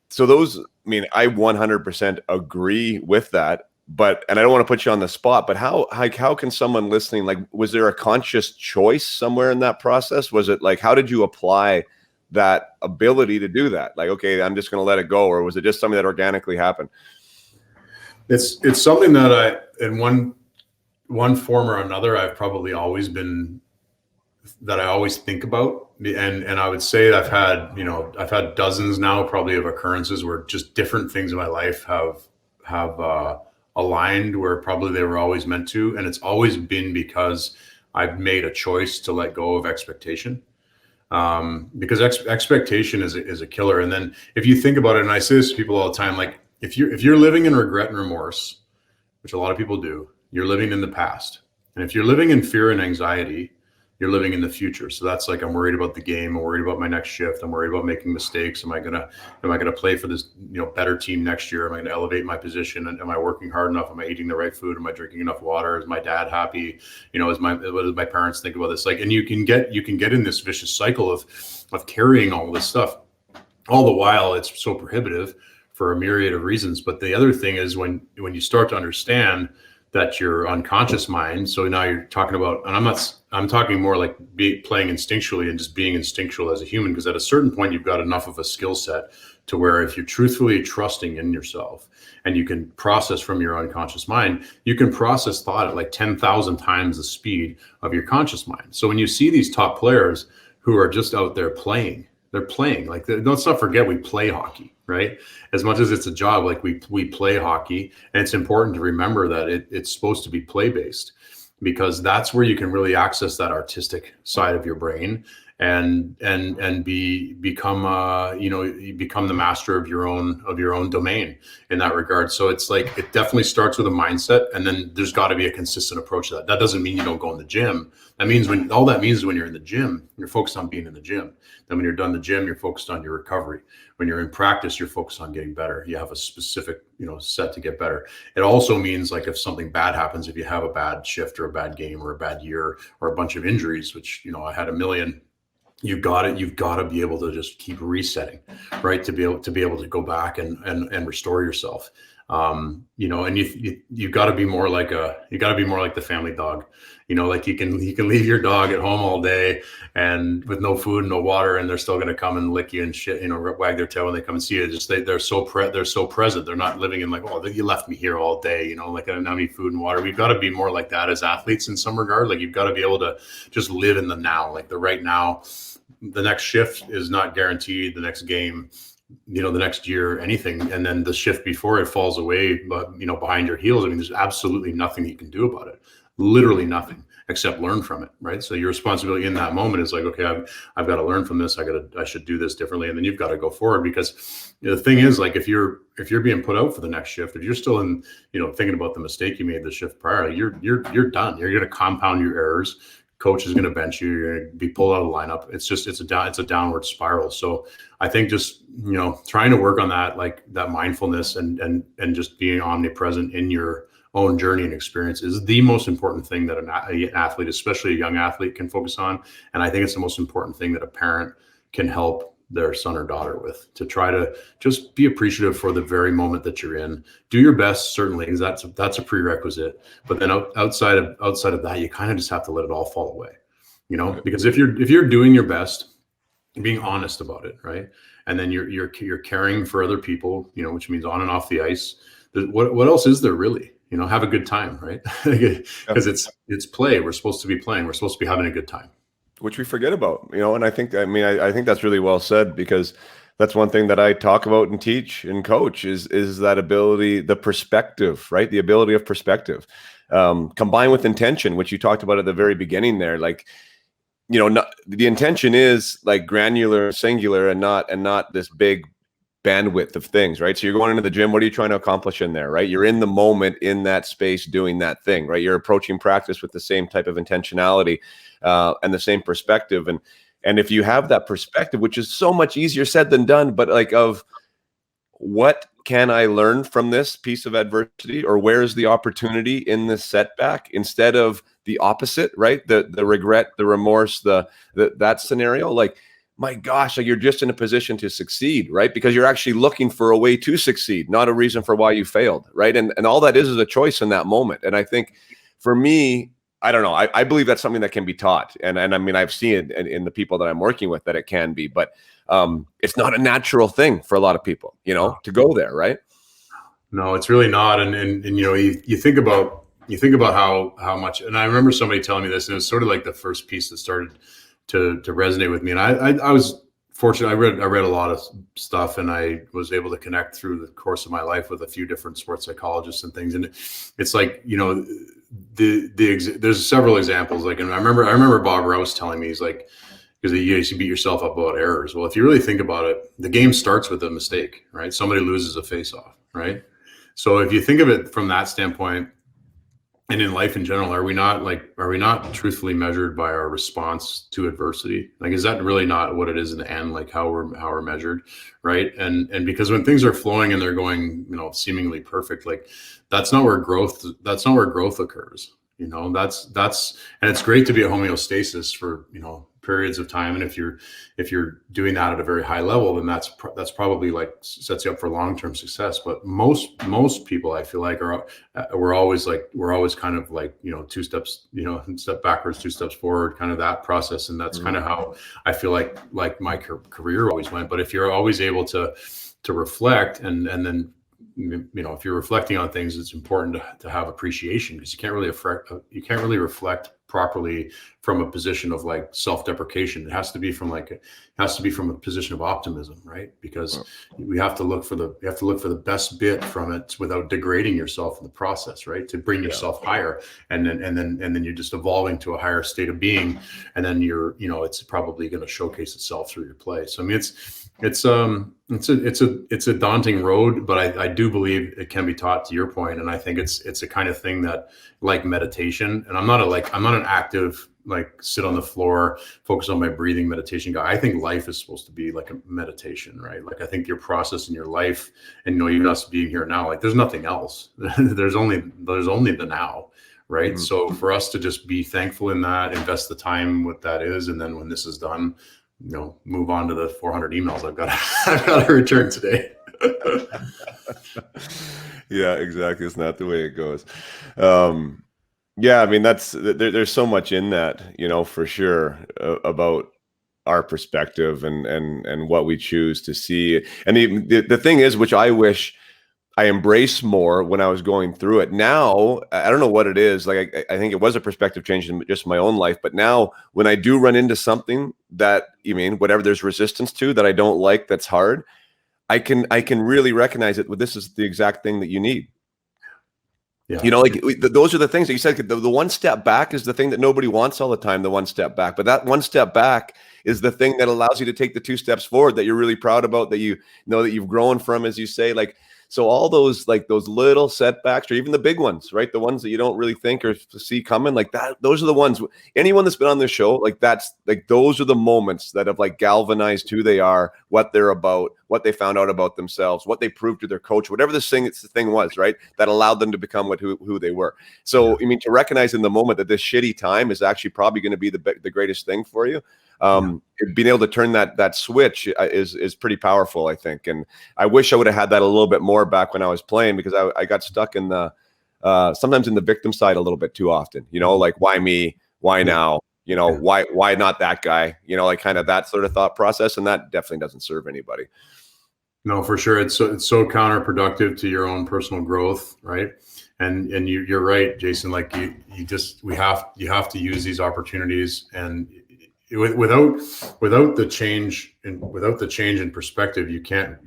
So I 100% agree with that. And I don't want to put you on the spot, but how can someone listening, like, was there a conscious choice somewhere in that process? Was it like, how did you apply that ability to do that? Like, okay, I'm just going to let it go. Or was it just something that organically happened? It's something that in one form or another, I've probably always been, that I always think about. And I would say I've had dozens now probably of occurrences where just different things in my life have aligned where probably they were always meant to. And it's always been because I've made a choice to let go of expectation. Because expectation is a killer. And then if you think about it, and I say this to people all the time, like if you're living in regret and remorse, which a lot of people do, you're living in the past. And if you're living in fear and anxiety, you're living in the future. So that's like, I'm worried about the game. I'm worried about my next shift. I'm worried about making mistakes. Am I gonna play for this, better team next year? Am I gonna elevate my position? And am I working hard enough? Am I eating the right food? Am I drinking enough water? Is my dad happy? What do my parents think about this? Like, and you can get in this vicious cycle of carrying all this stuff. All the while, it's so prohibitive for a myriad of reasons. But the other thing is when you start to understand that your unconscious mind. So now you're talking about, and I'm talking more like playing instinctually and just being instinctual as a human, because at a certain point you've got enough of a skill set to where if you're truthfully trusting in yourself and you can process from your unconscious mind, you can process thought at like 10,000 times the speed of your conscious mind. So when you see these top players who are just out there playing, they're playing. Like, let's not forget, we play hockey, right? As much as it's a job, like we play hockey, and it's important to remember that it's supposed to be play-based, because that's where you can really access that artistic side of your brain and become the master of your own domain in that regard. So it's like, it definitely starts with a mindset, and then there's got to be a consistent approach to that. That doesn't mean you don't go in the gym. That means when you're in the gym, you're focused on being in the gym. Then when you're done the gym, you're focused on your recovery. When you're in practice, you're focused on getting better. You have a specific, set to get better. It also means, like, if something bad happens, if you have a bad shift or a bad game or a bad year or a bunch of injuries, which, I had a million, you've got to be able to just keep resetting, right? To be able to go back and restore yourself. And you've got to be more like the family dog. Like you can leave your dog at home all day and with no food, no water, and they're still going to come and lick you and shit, wag their tail when they come and see you. Just they're so present. They're not living in like, oh, you left me here all day, like I don't need food and water. We've got to be more like that as athletes in some regard. Like, you've got to be able to just live in the now, like the right now. The next shift is not guaranteed. The next game, the next year, anything. And then the shift before it falls away, but behind your heels. I mean, there's absolutely nothing you can do about it. Literally nothing, except learn from it, right? So your responsibility in that moment is like, okay, I've got to learn from this. I should do this differently. And then you've got to go forward, because the thing is, like, if you're being put out for the next shift, if you're still in, thinking about the mistake you made the shift prior, you're done. You're going to compound your errors. Coach is going to bench you. You're going to be pulled out of the lineup. It's a downward spiral. So I think just, trying to work on that, like that mindfulness and just being omnipresent in your own journey and experience is the most important thing that an athlete, especially a young athlete, can focus on. And I think it's the most important thing that a parent can help their son or daughter with, to try to just be appreciative for the very moment that you're in. Do your best, certainly, because that's a prerequisite. But then outside of that, you kind of just have to let it all fall away, because if you're doing your best, being honest about it, right, and then you're caring for other people, which means on and off the ice. What else is there really? Have a good time, right? Because it's play. We're supposed to be playing. We're supposed to be having a good time. Which we forget about, and I think that's really well said, because that's one thing that I talk about and teach and coach is that ability, the perspective, right? The ability of perspective, combined with intention, which you talked about at the very beginning there. Like, the intention is like granular, singular, and not this big bandwidth of things, right? So you're going into the gym. What are you trying to accomplish in there, right? You're in the moment, in that space, doing that thing, right? You're approaching practice with the same type of intentionality and the same perspective. And if you have that perspective, which is so much easier said than done, but like, of what can I learn from this piece of adversity, or where is the opportunity in this setback, instead of the opposite, right? The regret, the remorse, that scenario, like, my gosh, like, you're just in a position to succeed, right? Because you're actually looking for a way to succeed, not a reason for why you failed, right? And all that is a choice in that moment. And I think for me, I don't know, I believe that's something that can be taught. And I mean, I've seen it in the people that I'm working with that it can be, but it's not a natural thing for a lot of people, to go there, right? No, it's really not. And you think about how much, and I remember somebody telling me this, and it was sort of like the first piece that started to resonate with me. And I was fortunate. I read a lot of stuff, and I was able to connect through the course of my life with a few different sports psychologists and things. And it's like, there's several examples. Like, and I remember Bob Rouse telling me, he's like, because you beat yourself up about errors. Well, if you really think about it, the game starts with a mistake, right? Somebody loses a face-off, right? So if you think of it from that standpoint, and in life in general, are we not truthfully measured by our response to adversity? Like, is that really not what it is in the end? Like how we're measured, right? And because when things are flowing and they're going, seemingly perfect, like that's not where growth occurs. That's and it's great to be at homeostasis for periods of time, and if you're doing that at a very high level, then that's probably like sets you up for long-term success. But most people, I feel like, we're always kind of like two steps, step backwards, two steps forward, kind of that process. And that's kind of how I feel like my career always went. But if you're always able to reflect, and then if you're reflecting on things, it's important to have appreciation, because you can't really reflect properly from a position of like self-deprecation. It has to be from a position of optimism, right? Because we have to look for the best bit from it without degrading yourself in the process, right? To bring yourself higher, and then you're just evolving to a higher state of being, and then it's probably going to showcase itself through your play. So I mean, it's a daunting road, but I do believe it can be taught, to your point. And I think it's a kind of thing that, like meditation, and I'm not an active, like, sit on the floor, focus on my breathing meditation guy. I think life is supposed to be like a meditation, right? Like, I think your process in your life, and even us being here now, like, there's nothing else. there's only the now, right? Mm-hmm. So for us to just be thankful in that, invest the time what that is, and then when this is done, move on to the 400 emails I've got to return today. Yeah, exactly. It's not the way it goes. Yeah, I mean, there's so much in that, for sure, about our perspective and what we choose to see. And the thing is, which I wish I embraced more when I was going through it. Now, I don't know what it is. Like, I think it was a perspective change in just my own life. But now when I do run into something that, whatever there's resistance to that I don't like, that's hard, I can really recognize it. Well, this is the exact thing that you need. Yeah. Those are the things that you said. The one step back is the thing that nobody wants all the time, the one step back. But that one step back is the thing that allows you to take the two steps forward that you're really proud about, that you know that you've grown from, as you say. Like, so all those, like, those little setbacks, or even the big ones, right? The ones that you don't really think or see coming, like that. Those are the ones. Anyone that's been on this show, like, that's like, those are the moments that have like galvanized who they are, what they're about, what they found out about themselves, what they proved to their coach, whatever the thing was, right? That allowed them to become who they were. So, to recognize in the moment that this shitty time is actually probably going to be the greatest thing for you. being able to turn that switch is pretty powerful, I think. And I wish I would have had that a little bit more back when I was playing, because I got stuck in the sometimes in the victim side a little bit too often, like, why me, why now, why not that guy, like kind of that sort of thought process. And that definitely doesn't serve anybody. No, for sure. It's so counterproductive to your own personal growth, right? And you're right, Jason. Like you have to use these opportunities, and without the change in perspective, you can't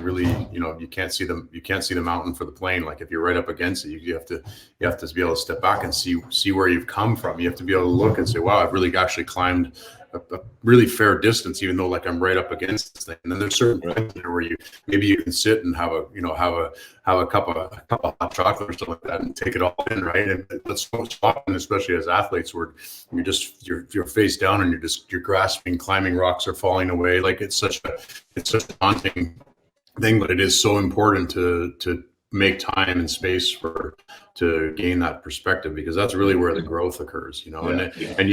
really, you can't see the mountain for the plane. Like if you're right up against it, you have to be able to step back and see where you've come from. You have to be able to look and say, wow, I've really actually climbed a really fair distance, even though like I'm right up against this thing. And then there's certain points there where you can sit and have a cup of hot chocolate or something like that and take it all in, right? And that's so often, especially as athletes, where you're face down and you're grasping, climbing rocks or falling away. Like it's such a daunting thing, but it is so important to make time and space to gain that perspective, because that's really where the growth occurs, and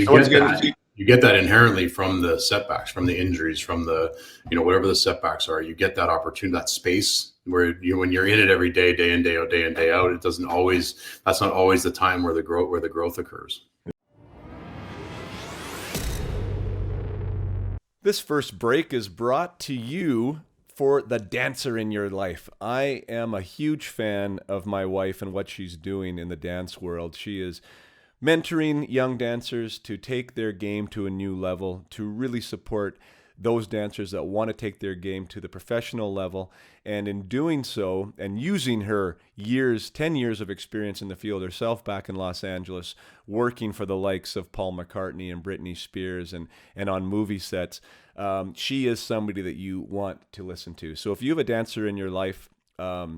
you get that inherently from the setbacks, from the injuries, from the, whatever the setbacks are. You get that opportunity, that space where when you're in it every day, day in, day out, that's not always the time where the growth occurs. This first break is brought to you for the dancer in your life. I am a huge fan of my wife and what she's doing in the dance world. She is mentoring young dancers to take their game to a new level, to really support those dancers that want to take their game to the professional level. And in doing so, and using her 10 years of experience in the field herself back in Los Angeles, working for the likes of Paul McCartney and Britney Spears and on movie sets, she is somebody that you want to listen to. So if you have a dancer in your life, a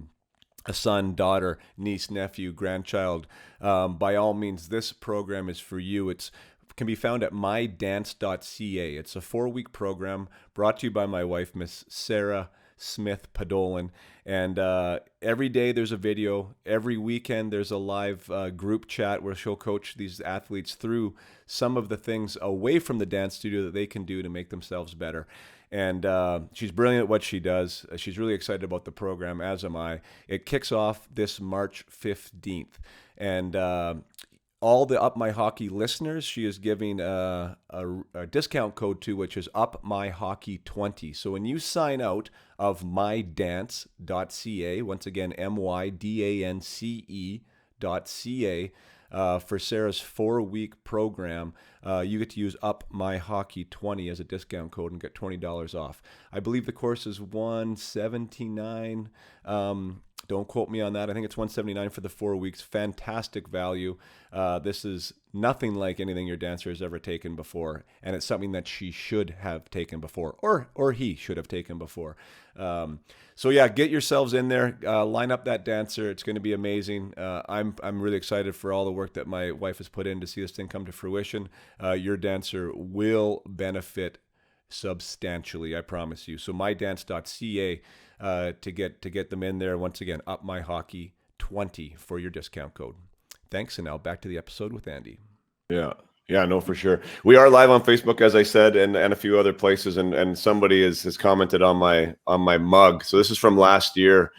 son, daughter, niece, nephew, grandchild, by all means, this program is for you. It can be found at mydance.ca. It's a 4-week program brought to you by my wife, Miss Sarah Smith Padolin. And every day there's a video. Every weekend there's a live group chat where she'll coach these athletes through some of the things away from the dance studio that they can do to make themselves better. And she's brilliant at what she does. She's really excited about the program, as am I. It kicks off this March 15th. And all the Up My Hockey listeners, she is giving a discount code to, which is UpMyHockey20. So when you sign out of mydance.ca, once again, mydance.ca, for Sarah's 4-week program, you get to use UpMyHockey20 as a discount code and get $20 off. I believe the course is $179. Don't quote me on that. I think it's $179 for the 4 weeks. Fantastic value. This is nothing like anything your dancer has ever taken before, and it's something that she should have taken before, or he should have taken before. So yeah, get yourselves in there. Line up that dancer. It's going to be amazing. I'm really excited for all the work that my wife has put in to see this thing come to fruition. Your dancer will benefit substantially, I promise you. So mydance.ca to get them in there. Once again, UpMyHockey20 for your discount code. Thanks, and now back to the episode with Andy. Yeah, no, for sure. We are live on Facebook, as I said, and a few other places, and somebody has commented on my mug. So this is from last year,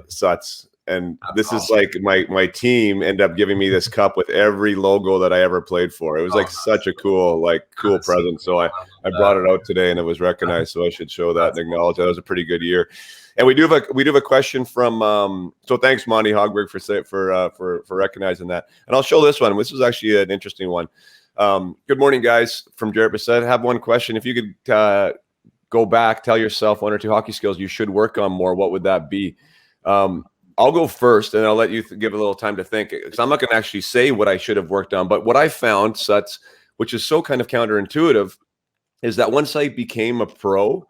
Suts. And this is like my team ended up giving me this cup with every logo that I ever played for. It was like such a cool present. So I brought it out today and it was recognized. So I should show that and acknowledge that. It was a pretty good year. And we do have a question from so thanks Monty Hogberg for recognizing that. And I'll show this one. This was actually an interesting one. Good morning, guys. From Jared Bissett. I have one question. If you could go back, tell yourself 1 or 2 hockey skills you should work on more, what would that be? I'll go first, and I'll let you give a little time to think, because I'm not going to actually say what I should have worked on. But what I found, Suts, which is so kind of counterintuitive, is that once I became a pro,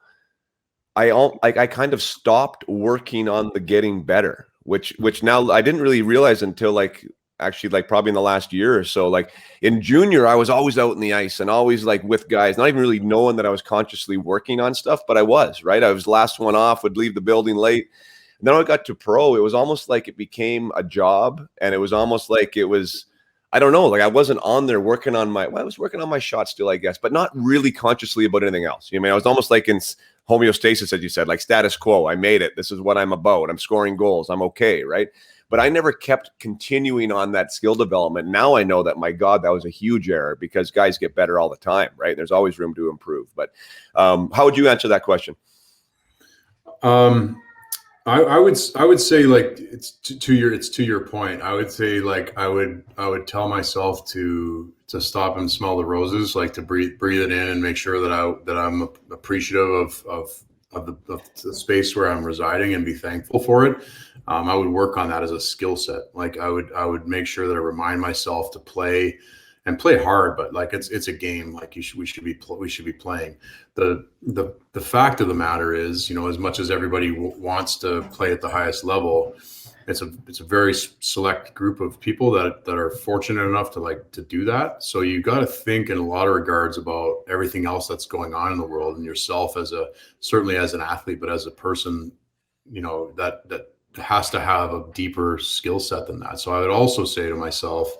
I kind of stopped working on the getting better, which now I didn't really realize until probably in the last year or so. Like in junior, I was always out in the ice and always like with guys, not even really knowing that I was consciously working on stuff, but I was, right? I was last one off, would leave the building late. And then when I got to pro, it was almost like it became a job, and it was almost like it was I don't know, like I wasn't on there working on I was working on my shot still, I guess, but not really consciously about anything else. I mean, I was almost like in homeostasis, as you said, like status quo. I made it. This is what I'm about. I'm scoring goals. I'm okay, right? But I never kept continuing on that skill development. Now I know that, my God, that was a huge error, because guys get better all the time, right? There's always room to improve. But how would you answer that question? I would say, like, it's to your point. I would say, like, I would tell myself to stop and smell the roses, like to breathe it in and make sure that I'm appreciative of the space where I'm residing and be thankful for it. I would work on that as a skill set. Like I would make sure that I remind myself to play hard, but like it's a game. Like we should be playing. The fact of the matter is, as much as everybody wants to play at the highest level, it's a very select group of people that are fortunate enough to do that. So you got to think in a lot of regards about everything else that's going on in the world, and yourself certainly as an athlete, but as a person, that has to have a deeper skill set than that. So I would also say to myself,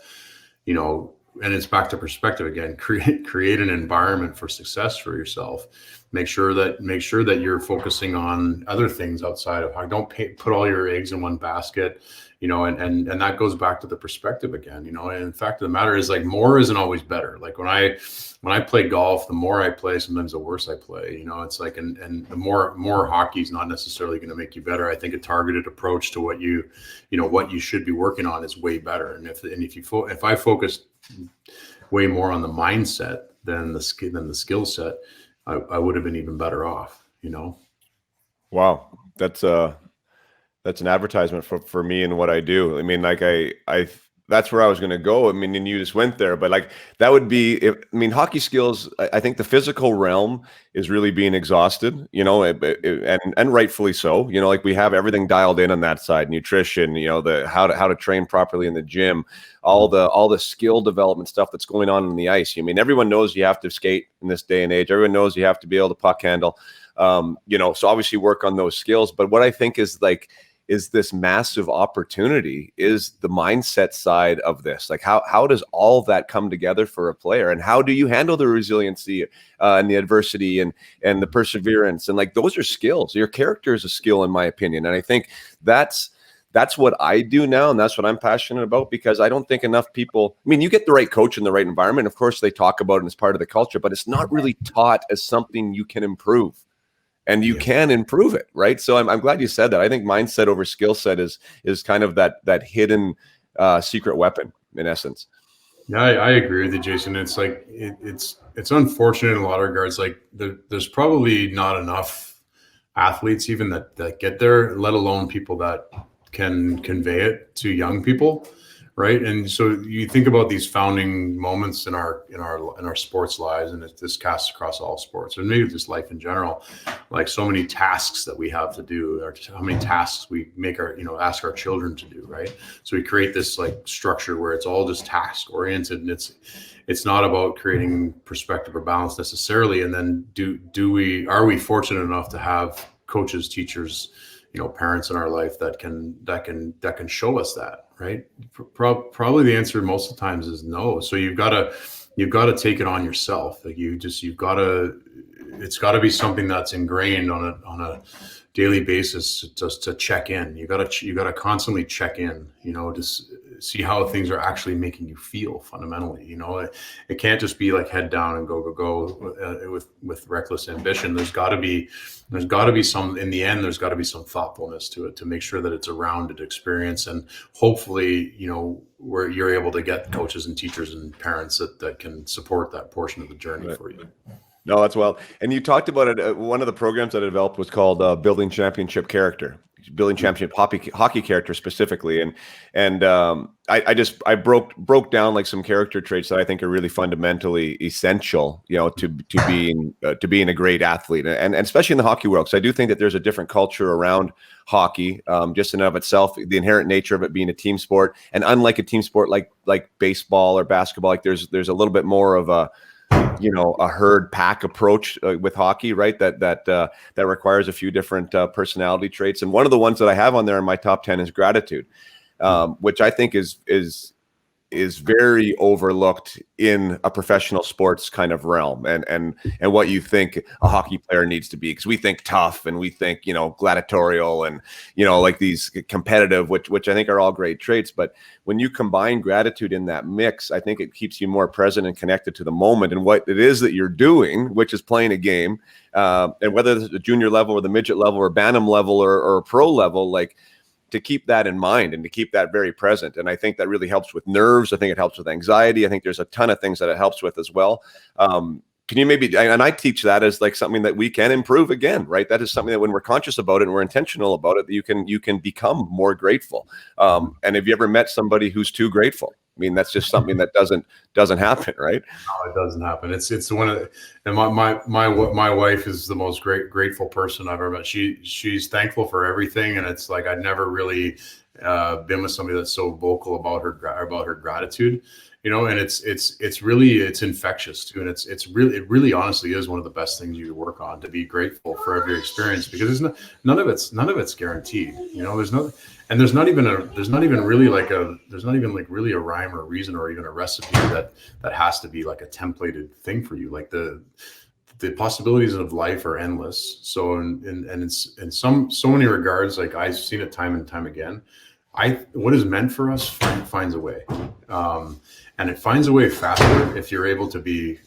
and it's back to perspective again, create an environment for success for yourself. Make sure that you're focusing on other things outside of hockey. Don't put all your eggs in one basket, and that goes back to the perspective again, and the fact of the matter is, like, more isn't always better. Like when I play golf, the more I play, sometimes the worse I play, it's like, and the more hockey is not necessarily going to make you better. I think a targeted approach to what you should be working on is way better. And if I focus way more on the mindset than the skill set, I would have been even better off, Wow. That's an advertisement for me and what I do. I mean, like that's where I was going to go. I mean, and you just went there, but like that would be, hockey skills, I think the physical realm is really being exhausted, and rightfully so, like we have everything dialed in on that side, nutrition, the how to train properly in the gym, all the skill development stuff that's going on the ice. Everyone knows you have to skate in this day and age. Everyone knows you have to be able to puck handle, so obviously work on those skills. But what I think is this massive opportunity is the mindset side of this. Like how does all of that come together for a player, and how do you handle the resiliency and the adversity and the perseverance? And like, those are skills. Your character is a skill, in my opinion. And I think that's what I do now. And that's what I'm passionate about, because I don't think enough people, you get the right coach in the right environment. Of course they talk about it as part of the culture, but it's not really taught as something you can improve. And you can improve it, right? So I'm glad you said that. I think mindset over skill set is kind of that hidden secret weapon, in essence. Yeah, I agree with you, Jason. It's like it's unfortunate in a lot of regards. Like there's probably not enough athletes even that get there, let alone people that can convey it to young people, right? And so you think about these founding moments in our sports lives, and this casts across all sports, and maybe just life in general. Like so many tasks that we have to do, or how many tasks we make ask our children to do, right? So we create this like structure where it's all just task oriented, and it's not about creating perspective or balance necessarily. And then are we fortunate enough to have coaches, teachers, parents in our life that can show us that, right? Probably the answer most of the times is no. So you've got to take it on yourself. Like it's got to be something that's ingrained on a daily basis, just to check in. You got to constantly check in, to see how things are actually making you feel fundamentally. It can't just be like head down and go with reckless ambition. There's got to be some, in the end, there's got to be some thoughtfulness to it, to make sure that it's a rounded experience. And hopefully, where you're able to get coaches and teachers and parents that can support that portion of the journey for you. No, that's well. And you talked about it. One of the programs that I developed was called Building Championship Character, building championship hockey character specifically. And I broke down like some character traits that I think are really fundamentally essential, to being a great athlete, and especially in the hockey world. Because I do think that there's a different culture around hockey, just in and of itself, the inherent nature of it being a team sport, and unlike a team sport like baseball or basketball, like there's a little bit more of a herd pack approach with hockey, right? That requires a few different personality traits. And one of the ones that I have on there in my top 10 is gratitude, which I think is is very overlooked in a professional sports kind of realm, and what you think a hockey player needs to be, because we think tough and we think, you know, gladiatorial and, you know, like these competitive, which I think are all great traits. But when you combine gratitude in that mix, I think it keeps you more present and connected to the moment and what it is that you're doing, which is playing a game, and whether it's the junior level or the midget level or bantam level or pro level, like, to keep that in mind and to keep that very present. And I think that really helps with nerves. I think it helps with anxiety. I think there's a ton of things that it helps with as well. Can you maybe, and I teach that as like something that we can improve again, right? That is something that when we're conscious about it and we're intentional about it, you can become more grateful. And have you ever met somebody who's too grateful? I mean, that's just something that doesn't happen, right? No, it doesn't happen. It's one of the, and my wife is the most grateful person I've ever met. She's thankful for everything, and it's like I've never really been with somebody that's so vocal about her gratitude, you know. And it's infectious too, and it really honestly is one of the best things you work on, to be grateful for every experience, because none of it's guaranteed, you know. There's not even really a rhyme or reason or even a recipe that has to be like a templated thing for you. Like the possibilities of life are endless. So in so many regards, like I've seen it time and time again. What is meant for us finds a way, and it finds a way faster if we're able to be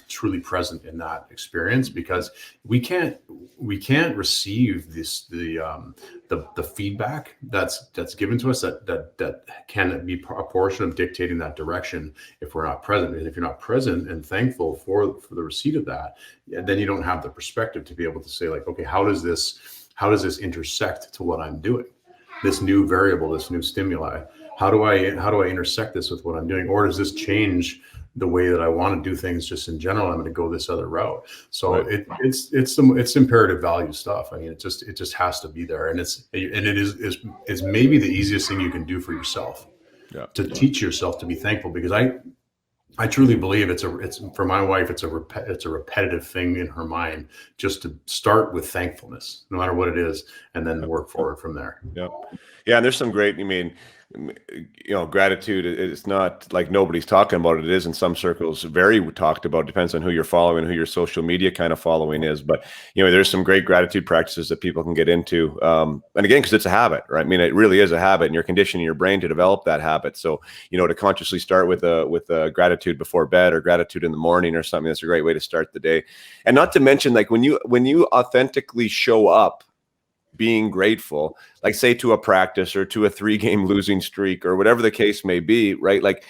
truly present in that experience, because we can't receive the feedback that's given to us that can be a portion of dictating that direction if we're not present. And if you're not present and thankful for the receipt of that, then you don't have the perspective to be able to say, like, okay, how does this intersect to what I'm doing? This new variable, this new stimuli. How do I intersect this with what I'm doing? Or does this change the way that I want to do things just in general? I'm going to go this other route. So right. It's imperative value stuff. I mean, it just has to be there. And it is maybe the easiest thing you can do for yourself, to teach yourself to be thankful, because I truly believe it's for my wife, it's a repetitive thing in her mind, just to start with thankfulness, no matter what it is, and then work forward from there. Yeah. And there's some great, I mean, you know, gratitude is not like nobody's talking about it. It is in some circles very talked about. Depends on who you're following, who your social media kind of following is. But, you know, there's some great gratitude practices that people can get into. And again, because it's a habit, right? I mean, it really is a habit, and you're conditioning your brain to develop that habit. So, you know, to consciously start with a gratitude before bed or gratitude in the morning or something, that's a great way to start the day. And not to mention, like, when you authentically show up being grateful, like say to a practice or to a 3-game losing streak or whatever the case may be, right? Like,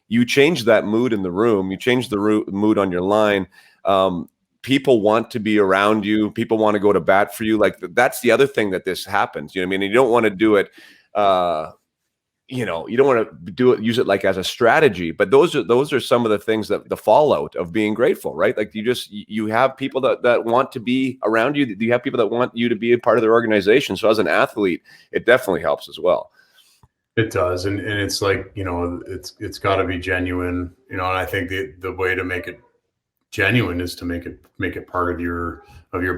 you change that mood in the room, you change the mood on your line. People want to be around you. People want to go to bat for you. Like, that's the other thing that this happens. You know what I mean? And you don't want to do it, you know, you don't want to use it like as a strategy, but those are some of the things that the fallout of being grateful, right? Like, you have people that want to be around you. You have people that want you to be a part of their organization. So as an athlete, it definitely helps as well. It does. And it's like, you know, it's gotta be genuine, you know, and I think the way to make it genuine is to make it part of your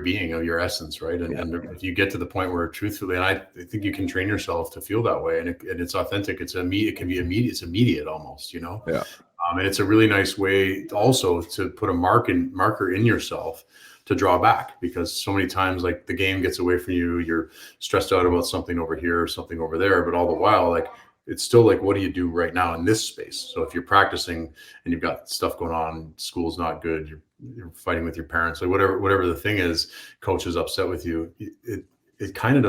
being, of your essence, right? And if you get to the point where truthfully, and I think you can train yourself to feel that way, and it's authentic, it can be immediate, it's immediate almost, you know. And it's a really nice way also to put a marker in yourself to draw back, because so many times, like, the game gets away from you, you're stressed out about something over here or something over there, but all the while, like, it's still like, what do you do right now in this space? So if you're practicing and you've got stuff going on, school's not good, you're fighting with your parents, like whatever the thing is, coach is upset with you, it kind of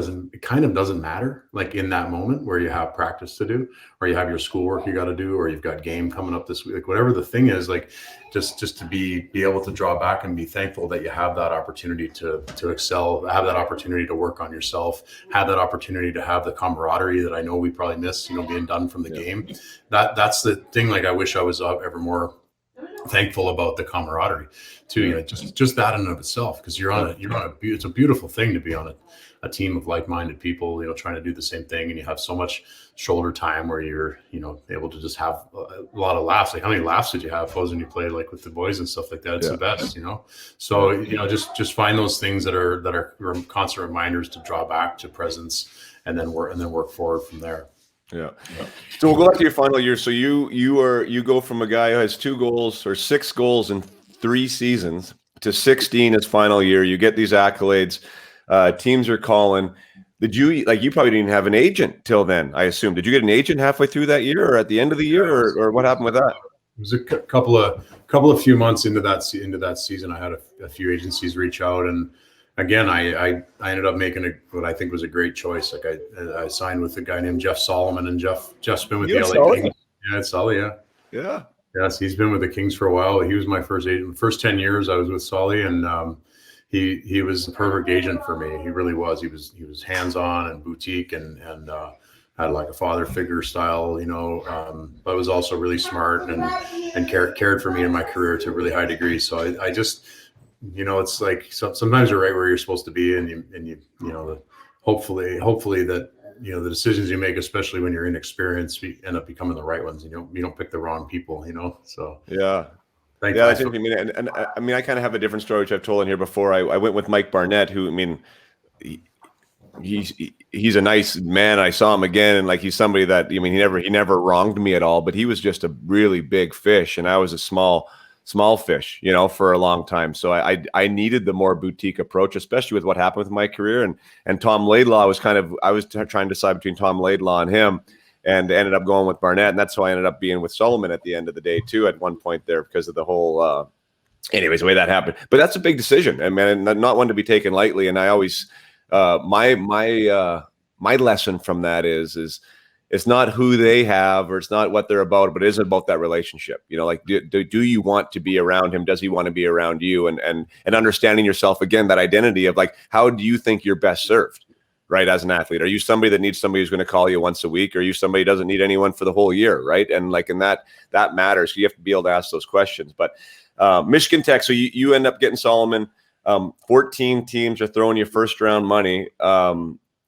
doesn't matter, like, in that moment where you have practice to do, or you have your schoolwork you got to do, or you've got game coming up this week, like, whatever the thing is, like, just to be able to draw back and be thankful that you have that opportunity to excel, have that opportunity to work on yourself, have that opportunity to have the camaraderie that I know we probably miss, you know, being done from the game. That's the thing. Like, I wish I was ever more thankful about the camaraderie too, you know, just that in and of itself, because it's a beautiful thing to be on a team of like-minded people, you know, trying to do the same thing, and you have so much shoulder time where you're, you know, able to just have a lot of laughs. Like, how many laughs did you have when you play, like, with the boys and stuff like that? It's the best, you know. So, you know, just find those things that are constant reminders to draw back to presence, and then work forward from there. Yeah. So we'll go back to your final year. So you go from a guy who has 2 goals or 6 goals in 3 seasons to 16 his final year. You get these accolades. Teams are calling. Did you you probably didn't have an agent till then, I assume. Did you get an agent halfway through that year or at the end of the year, or what happened with that? It was a couple of few months into that season. I had a few agencies reach out, and again, I ended up making what I think was a great choice. Like I signed with a guy named Jeff Solomon, and Jeff's been with the LA Kings. Yeah, it's Solly. Yeah. Yeah. Yes, he's been with the Kings for a while. He was my first agent. The first 10 years I was with Solly, and he was the perfect agent for me. He really was. He was hands-on and boutique and had like a father figure style, but was also really smart and cared for me in my career to a really high degree. So I just, it's like sometimes you're right where you're supposed to be, and you hopefully that the decisions you make, especially when you're inexperienced, end up becoming the right ones. You don't pick the wrong people. So yeah. Yeah, I think and I mean, I kind of have a different story which I've told in here before. I went with Mike Barnett, who, I mean, he's a nice man. I saw him again, and he's somebody that, I mean, he never wronged me at all, but he was just a really big fish, and I was a small fish, for a long time. So I needed the more boutique approach, especially with what happened with my career. And Tom Laidlaw was I was trying to decide between Tom Laidlaw and him, and ended up going with Barnett. And that's why I ended up being with Solomon at the end of the day too, at one point there, because of the whole, anyways, the way that happened. But that's a big decision, and man, not one to be taken lightly. And I always, my lesson from that is it's not who they have, or it's not what they're about, but it is about that relationship. Do you want to be around him? Does he want to be around you? And understanding yourself, again, that identity of how do you think you're best served, right? As an athlete, are you somebody that needs somebody who's going to call you once a week? Or are you somebody who doesn't need anyone for the whole year, right? And and that matters. So you have to be able to ask those questions. But Michigan Tech, so you end up getting Solomon. 14 teams are throwing you first round money.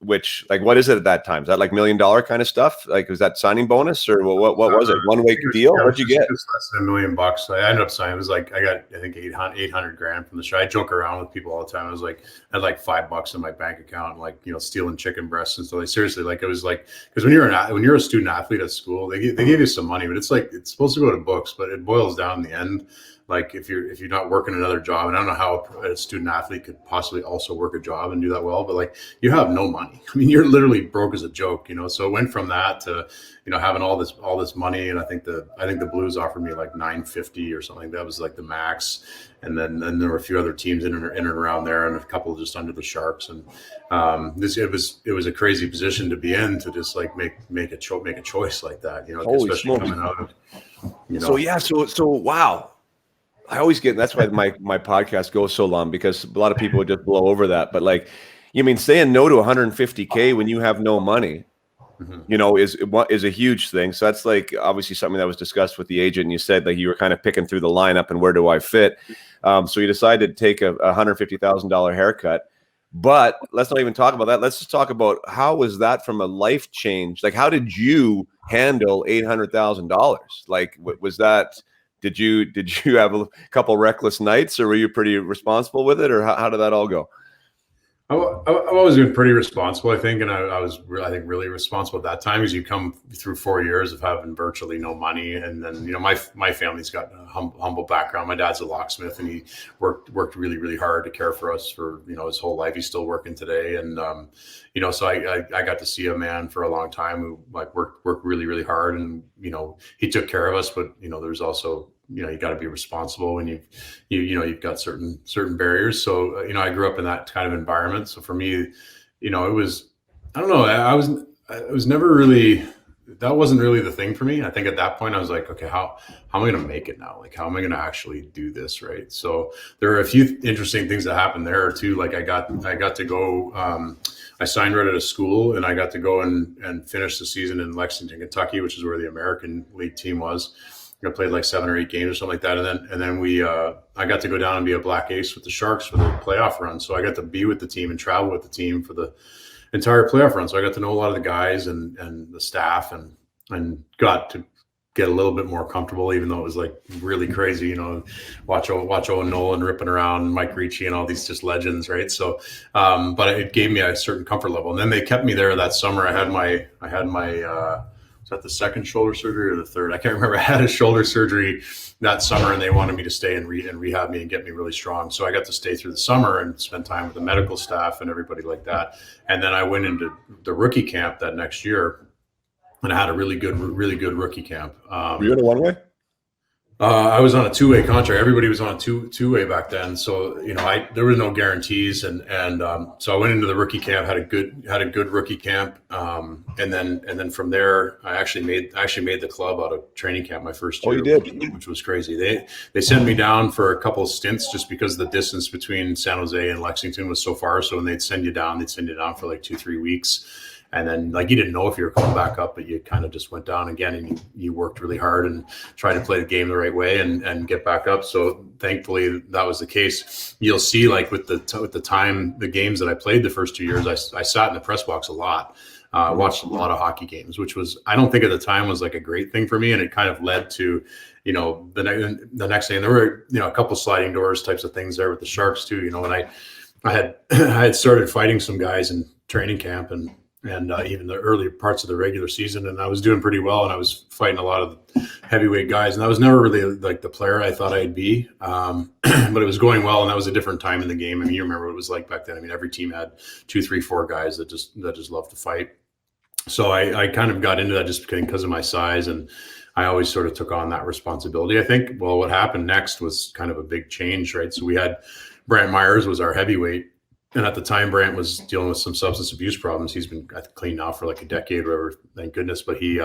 Which, what is it at that time? Is that $1 million kind of stuff? Was that signing bonus, or what was it? One way deal? What'd you get? Just less than $1 million. I ended up signing. It was I got, I think, 800 grand from the show. I joke around with people all the time. I was I had $5 in my bank account, and stealing chicken breasts and stuff. Seriously, it was because when you're a student athlete at school, they give you some money, but it's it's supposed to go to books, but it boils down in the end. If you're not working another job, and I don't know how a student athlete could possibly also work a job and do that well, but you have no money. I mean, you're literally broke as a joke, So it went from that to, having all this money, and I think the Blues offered me $950 or something. That was the max, and then there were a few other teams in and around there, and a couple just under the Sharks, and it was a crazy position to be in, to just make a choice like that, especially smokes. coming out of, So wow. I always get, that's why my podcast goes so long, because a lot of people would just blow over that. But you mean saying no to $150K when you have no money, is a huge thing. So that's obviously something that was discussed with the agent. And you said you were kind of picking through the lineup and where do I fit? So you decided to take a $150,000 haircut. But let's not even talk about that. Let's just talk about, how was that from a life change? How did you handle $800,000? Was that... Did you have a couple reckless nights, or were you pretty responsible with it, or how did that all go? I've always been pretty responsible, I think, and I was really responsible at that time, because you come through 4 years of having virtually no money, and then my family's got a humble background. My dad's a locksmith, and he worked really, really hard to care for us for his whole life. He's still working today, and so I got to see a man for a long time who worked really, really hard, and he took care of us. But there's also, you got to be responsible when you've got certain barriers. So I grew up in that kind of environment. So for me, it was, I don't know, I was never really, that wasn't really the thing for me. I think at that point I was okay, how am I going to make it now? How am I going to actually do this? Right. So there are a few interesting things that happened there too. I got to go, I signed right out of school, and I got to go and finish the season in Lexington, Kentucky, which is where the American League team was. I played 7 or 8 games or something like that. And then I got to go down and be a black ace with the Sharks for the playoff run. So I got to be with the team and travel with the team for the entire playoff run. So I got to know a lot of the guys and the staff, and got to get a little bit more comfortable, even though it was really crazy, watch Owen Nolan ripping around, Mike Ricci, and all these just legends. Right. So, but it gave me a certain comfort level. And then they kept me there that summer. I had my that the second shoulder surgery or the third? I can't remember. I had a shoulder surgery that summer, and they wanted me to stay and rehab me and get me really strong. So I got to stay through the summer and spend time with the medical staff and everybody like that. And then I went into the rookie camp that next year, and I had a really good rookie camp. Were you in a one-way? I was on a two-way contract. Everybody was on two-way back then, so there were no guarantees, and so I went into the rookie camp, had a good rookie camp, and then from there, I actually made the club out of training camp my first year. Oh, you did, which was crazy. They sent me down for a couple of stints just because the distance between San Jose and Lexington was so far. So when they'd send you down for like 2-3 weeks. And then, like, you didn't know if you were coming back up, but you kind of just went down again, and you worked really hard and tried to play the game the right way and get back up. So thankfully that was the case. You'll see, like, with the games that I played the first 2 years, I sat in the press box a lot. Watched a lot of hockey games, which was, I don't think at the time was like a great thing for me. And it kind of led to, the next thing, and there were, a couple sliding doors types of things there with the Sharks too, and I had started fighting some guys in training camp and even the early parts of the regular season, and I was doing pretty well, and I was fighting a lot of heavyweight guys, and I was never really like the player I thought I'd be, but it was going well, and that was a different time in the game. I mean, you remember what it was like back then. I mean, every team had 2, 3, 4 guys that just loved to fight. So I kind of got into that just because of my size, and I always sort of took on that responsibility. I think, well, what happened next was kind of a big change, right? So we had Brant Myers was our heavyweight. And at the time, Brant was dealing with some substance abuse problems. He's been, I think, clean now for like a decade, or whatever, thank goodness. But he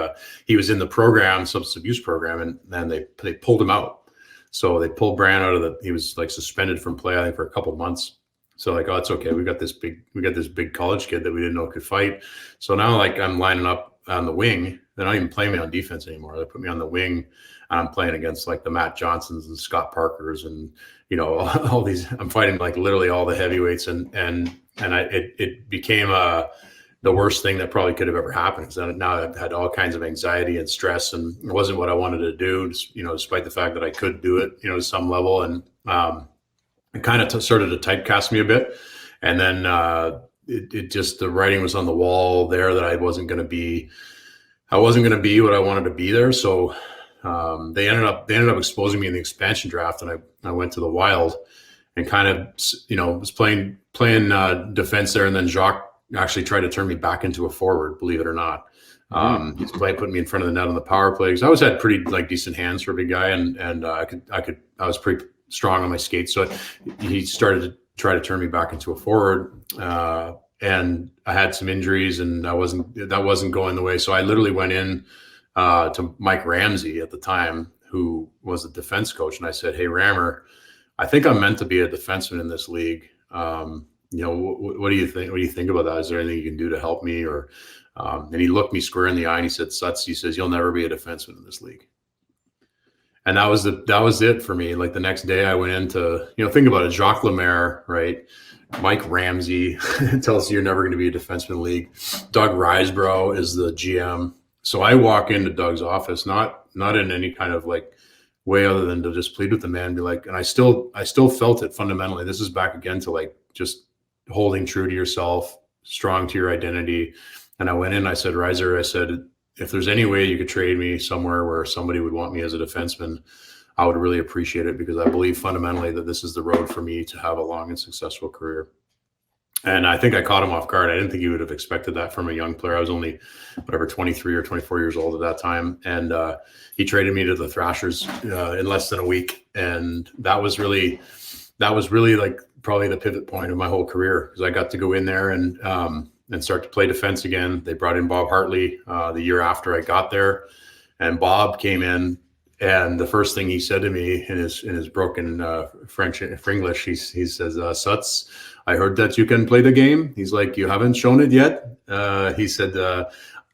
was in the program, substance abuse program, and then they pulled him out. So they pulled Brant out of he was like suspended from play, I think, for a couple of months. So like, oh, it's okay. We got this big college kid that we didn't know could fight. So now, like, I'm lining up on the wing. They're not even playing me on defense anymore. They put me on the wing, and I'm playing against like the Matt Johnsons and Scott Parkers and all these. I'm fighting like literally all the heavyweights, and it became the worst thing that probably could have ever happened. Because now I've had all kinds of anxiety and stress, and it wasn't what I wanted to do. Despite the fact that I could do it, to some level, and it kind of started to typecast me a bit. And then it just, the writing was on the wall there that I wasn't going to be what I wanted to be there. So they ended up exposing me in the expansion draft, and I went to the Wild and kind of, was playing defense there. And then Jacques actually tried to turn me back into a forward, believe it or not. He's putting me in front of the net on the power play, because I always had pretty like decent hands for a big guy, and I was pretty strong on my skates. So he started to try to turn me back into a forward. And I had some injuries, and that wasn't going the way. So I literally went in to Mike Ramsey at the time, who was the defense coach. And I said, "Hey, Rammer, I think I'm meant to be a defenseman in this league. What do you think? What do you think about that? Is there anything you can do to help me?" And he looked me square in the eye, and he said, "Suts," he says, "you'll never be a defenseman in this league." And that was it for me. Like the next day I went into, think about it, Jacques Lemaire, right? Mike Ramsey tells you you're never going to be a defenseman in the league. Doug Risebrough is the GM. So I walk into Doug's office, not in any kind of like way other than to just plead with the man, be like, and I still felt it fundamentally. This is back again to like just holding true to yourself, strong to your identity. And I went in, I said, Reiser, I said, if there's any way you could trade me somewhere where somebody would want me as a defenseman, I would really appreciate it, because I believe fundamentally that this is the road for me to have a long and successful career. And I think I caught him off guard. I didn't think he would have expected that from a young player. I was only 23 or 24 years old at that time. And he traded me to the Thrashers in less than a week. And that was really like probably the pivot point of my whole career, because I got to go in there and start to play defense again. They brought in Bob Hartley the year after I got there, and Bob came in, and the first thing he said to me in his broken French English, he says, "Suts, I heard that you can play the game." He's like, "You haven't shown it yet." He said,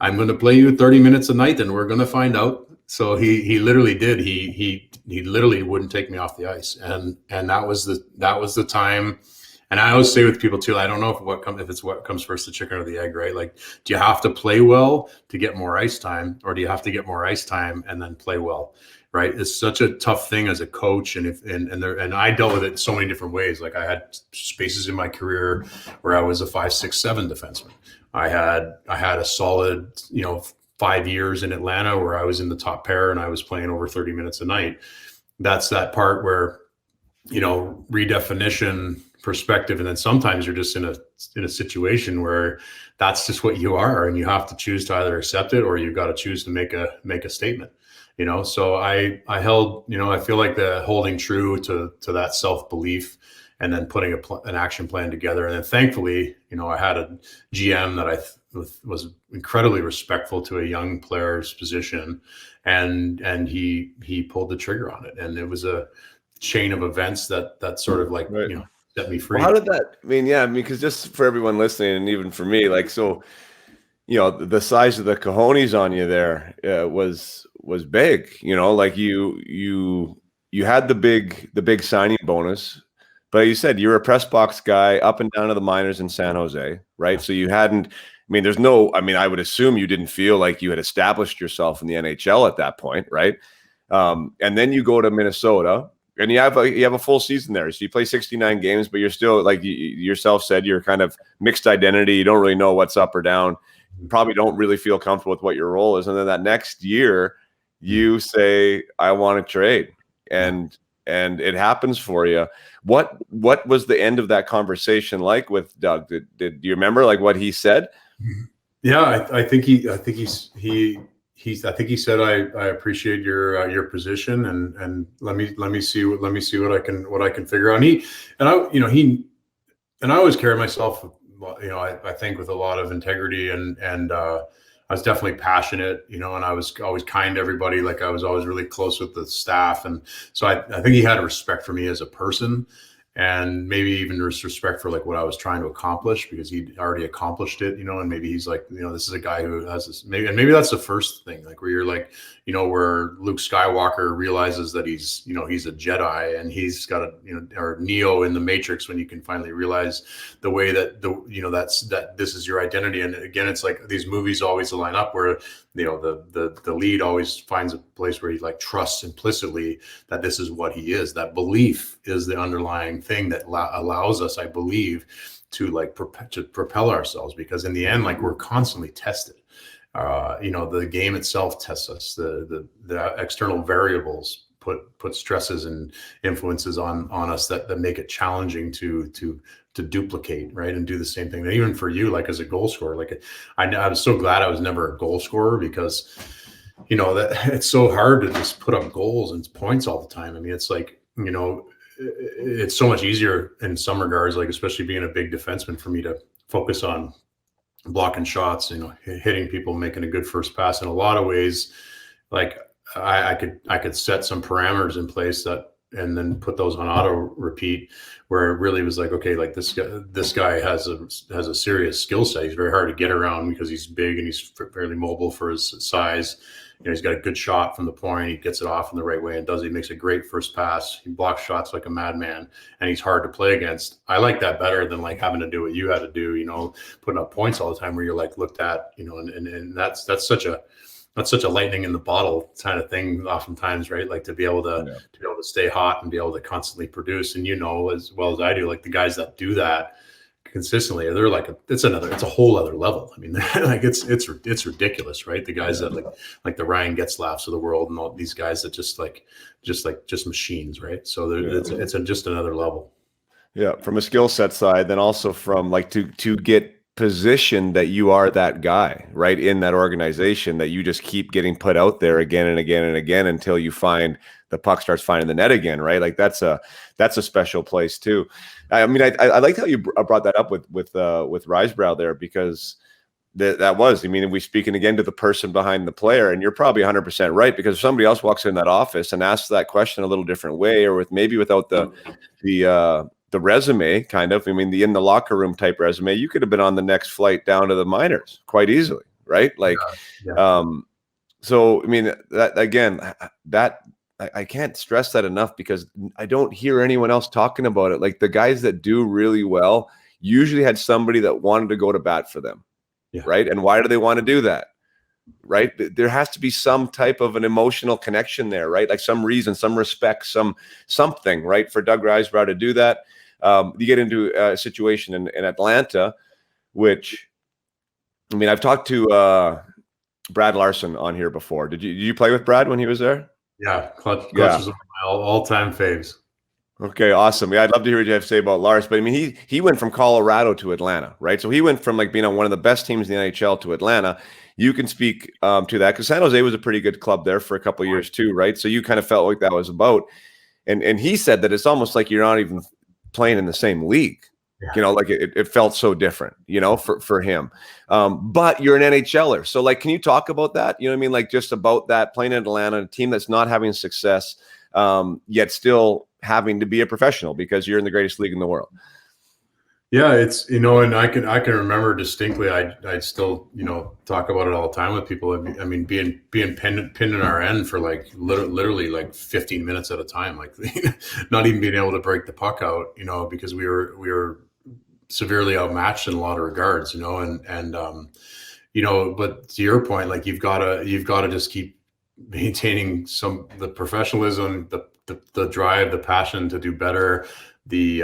"I'm going to play you 30 minutes a night, and we're going to find out." So he literally did. He literally wouldn't take me off the ice, and that was the time. And I always say with people too, I don't know if it's what comes first, the chicken or the egg, right? Like, do you have to play well to get more ice time, or do you have to get more ice time and then play well, right? It's such a tough thing as a coach, and I dealt with it so many different ways. Like, I had spaces in my career where I was a 5, 6, 7 defenseman. I had a solid, 5 years in Atlanta where I was in the top pair and I was playing over 30 minutes a night. That's that part where, redefinition, perspective, and then sometimes you're just in a situation where that's just what you are, and you have to choose to either accept it or you've got to choose to make a statement. So I held, I feel like the holding true to that self-belief, and then putting an action plan together. And then thankfully, I had a GM that was incredibly respectful to a young player's position, and he pulled the trigger on it. And it was a chain of events that sort of like, right. Set me free. Well, how did that, because just for everyone listening, and even for me, like, so, the size of the cojones on you there was big, like you had the big signing bonus, but you said you're a press box guy up and down to the minors in San Jose, right? So you hadn't, I would assume you didn't feel like you had established yourself in the NHL at that point, right? And then you go to Minnesota, and you have a full season there. So you play 69 games, but you're still, like you yourself said, you're kind of mixed identity. You don't really know what's up or down. You probably don't really feel comfortable with what your role is. And then that next year, you say, I want to trade. And it happens for you. What was the end of that conversation like with Doug? Do you remember like what he said? Yeah, I think he said, I appreciate your position, and let me see what I can figure out. And I always carry myself, I think, with a lot of integrity, and I was definitely passionate, and I was always kind to everybody. Like, I was always really close with the staff, and so I think he had a respect for me as a person, and maybe even respect for like what I was trying to accomplish, because he'd already accomplished it, and maybe he's like, this is a guy who has this, maybe that's the first thing, like where you're like, where Luke Skywalker realizes that he's a Jedi, and he's got or Neo in the Matrix, when you can finally realize the way that that this is your identity. And again, it's like these movies always line up where the lead always finds a place where he like trusts implicitly that this is what he is. That belief is the underlying thing that allows us, I believe, to like to propel ourselves, because in the end, like, we're constantly tested. The game itself tests us. The external variables put stresses and influences on us that make it challenging to duplicate, right, and do the same thing. And even for you, like as a goal scorer, like I was so glad I was never a goal scorer, because that it's so hard to just put up goals and points all the time. I mean, it's like, it's so much easier in some regards, like especially being a big defenseman, for me to focus on blocking shots, hitting people, making a good first pass. In a lot of ways, like I could set some parameters in place and then put those on auto repeat, where it really was like, okay, like this guy has a serious skill set. He's very hard to get around because he's big and he's fairly mobile for his size. He's got a good shot from the point. He gets it off in the right way and he makes a great first pass. He blocks shots like a madman, and he's hard to play against. I like that better than like having to do what you had to do, putting up points all the time where you're like looked at, and that's such a lightning in the bottle kind of thing oftentimes, right? Like to be able to stay hot and be able to constantly produce. And as well as I do, like the guys that do that consistently, they're like it's a whole other level. I mean, like it's ridiculous, right? The guys that like the Ryan Getzlaffs of the world, and all these guys that just machines, right? So it's just another level. Yeah, from a skill set side, then also from like to get positioned that you are that guy, right, in that organization, that you just keep getting put out there again and again and again until you find the puck starts finding the net again, right? Like that's a special place too. I mean, I liked how you brought that up with Risebrow there, because that was, we speaking again to the person behind the player, and you're probably 100% right, because if somebody else walks in that office and asks that question a little different way, or without the resume, kind of, the in the locker room type resume, you could have been on the next flight down to the minors quite easily, right? Like, so that again, that I can't stress that enough, because I don't hear anyone else talking about it. Like the guys that do really well usually had somebody that wanted to go to bat for them, right? And why do they want to do that? Right? There has to be some type of an emotional connection there, right? Like some reason, some respect, something, right? For Doug Risebrow to do that. You get into a situation in Atlanta, which, I've talked to Brad Larson on here before. Did you play with Brad when he was there? Yeah, Clutch Yeah. is one of my all-time faves. Okay, awesome. Yeah, I'd love to hear what you have to say about Lars. But I mean, he went from Colorado to Atlanta, right? So he went from like being on one of the best teams in the NHL to Atlanta. You can speak to that because San Jose was a pretty good club there for a couple of years too, right? So you kind of felt like that was about. And he said that it's almost like you're not even playing in the same league. Yeah. You know, like it felt so different, you know, for him. But you're an NHLer. So like, can you talk about that? You know what I mean? Like just about that, playing in Atlanta, a team that's not having success, yet still having to be a professional because you're in the greatest league in the world. Yeah, it's, you know, and I can remember distinctly. I still, you know, talk about it all the time with people. I mean, being pinned in our end for like literally like 15 minutes at a time, like not even being able to break the puck out, you know, because we were severely outmatched in a lot of regards, you know, and you know, but to your point, like you've got to just keep maintaining the professionalism, the drive, the passion to do better, the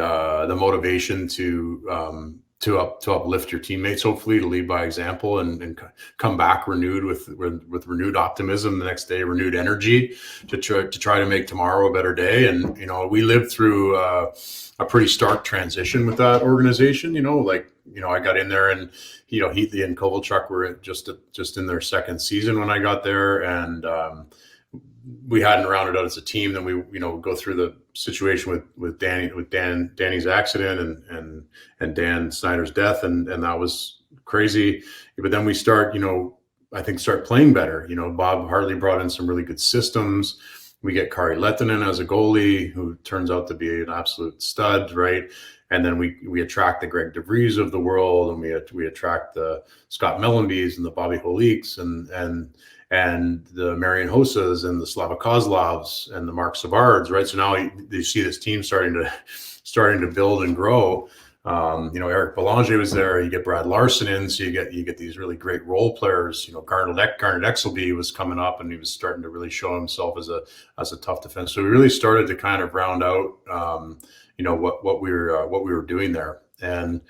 motivation to uplift your teammates, hopefully to lead by example and come back renewed with renewed optimism the next day, renewed energy to try to make tomorrow a better day. And you know, we lived through a pretty stark transition with that organization. You know, like, you know, I got in there and, you know, Heatley and Kovalchuk were just in their second season when I got there, and we hadn't rounded out as a team. Then we, you know, go through the situation with Danny's accident and Dan Snyder's death, and that was crazy. But then we start, you know, I think start playing better. You know, Bob Hartley brought in some really good systems. We get Kari Lehtinen as a goalie, who turns out to be an absolute stud, right? And then we attract the Greg DeVries of the world, and we attract the Scott Mellenbys and the Bobby Holiks and the Marian Hosas and the Slava Kozlovs and the Mark Savards, right? So now you see this team starting to build and grow. You know, Eric Belanger was there. You get Brad Larson in, so you get these really great role players. You know, Garnet Exelby was coming up, and he was starting to really show himself as a tough defense. So we really started to kind of round out, you know, what we were doing there, and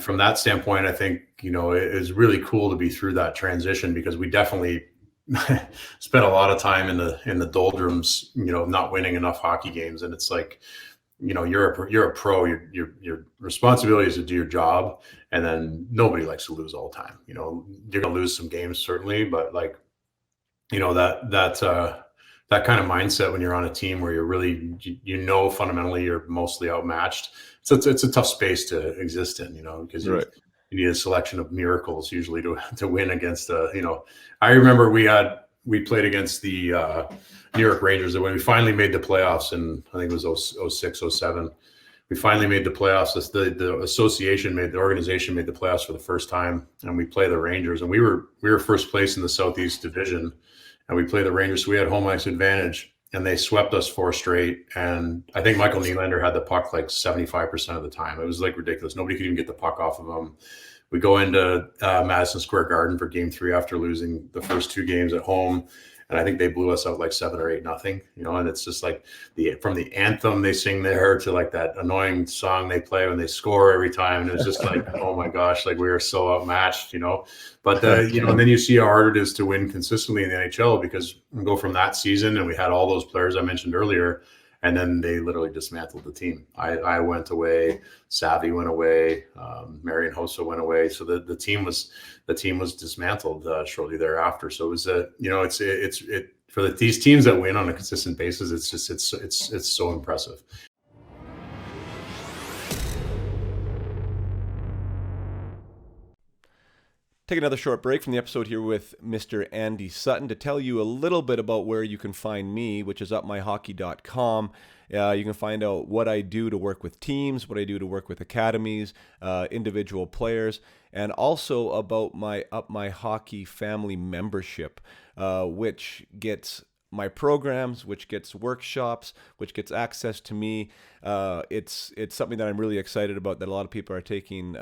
from that standpoint, I think, you know, it is really cool to be through that transition, because we definitely spent a lot of time in the doldrums, you know, not winning enough hockey games. And it's like, you know, you're a pro, your responsibility is to do your job. And then nobody likes to lose all the time. You know, you're going to lose some games, certainly, but like, you know, that kind of mindset when you're on a team where you're really, you know, fundamentally you're mostly outmatched. So it's a tough space to exist in, you know, because you need a selection of miracles usually to win against you know, I remember we played against the New York Rangers, and when we finally made the playoffs, and I think it was 06, 07, we finally made the playoffs. The organization made the playoffs for the first time, and we play the Rangers, and we were first place in the Southeast Division, and we played the Rangers, so we had home ice advantage, and they swept us 4 straight. And I think Michael Nylander had the puck like 75% of the time. It was like ridiculous. Nobody could even get the puck off of him. We go into Madison Square Garden for Game 3 after losing the first 2 games at home, and I think they blew us out like 7 or 8-0. You know, and it's just like from the anthem they sing there to like that annoying song they play when they score every time, and it's just like, oh my gosh, like we are so outmatched, you know. But you know, and then you see how hard it is to win consistently in the NHL, because we go from that season, and we had all those players I mentioned earlier, and then they literally dismantled the team. I went away, Savvy went away, Marian Hossa went away. So the team was dismantled shortly thereafter. So it was you know, it's for these teams that win on a consistent basis, it's so impressive. Take another short break from the episode here with Mr. Andy Sutton to tell you a little bit about where you can find me, which is upmyhockey.com. You can find out what I do to work with teams, what I do to work with academies, individual players, and also about my Up My Hockey family membership, which gets my programs, which gets workshops, which gets access to me. It's something that I'm really excited about, that a lot of people are taking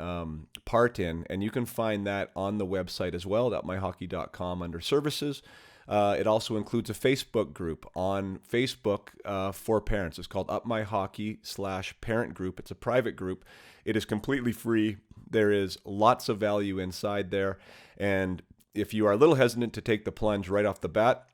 part in, and you can find that on the website as well, at myhockey.com, under services. It also includes a Facebook group on Facebook for parents. It's called Up My Hockey /parent group. It's a private group. It is completely free. There is lots of value inside there, and if you are a little hesitant to take the plunge right off the bat,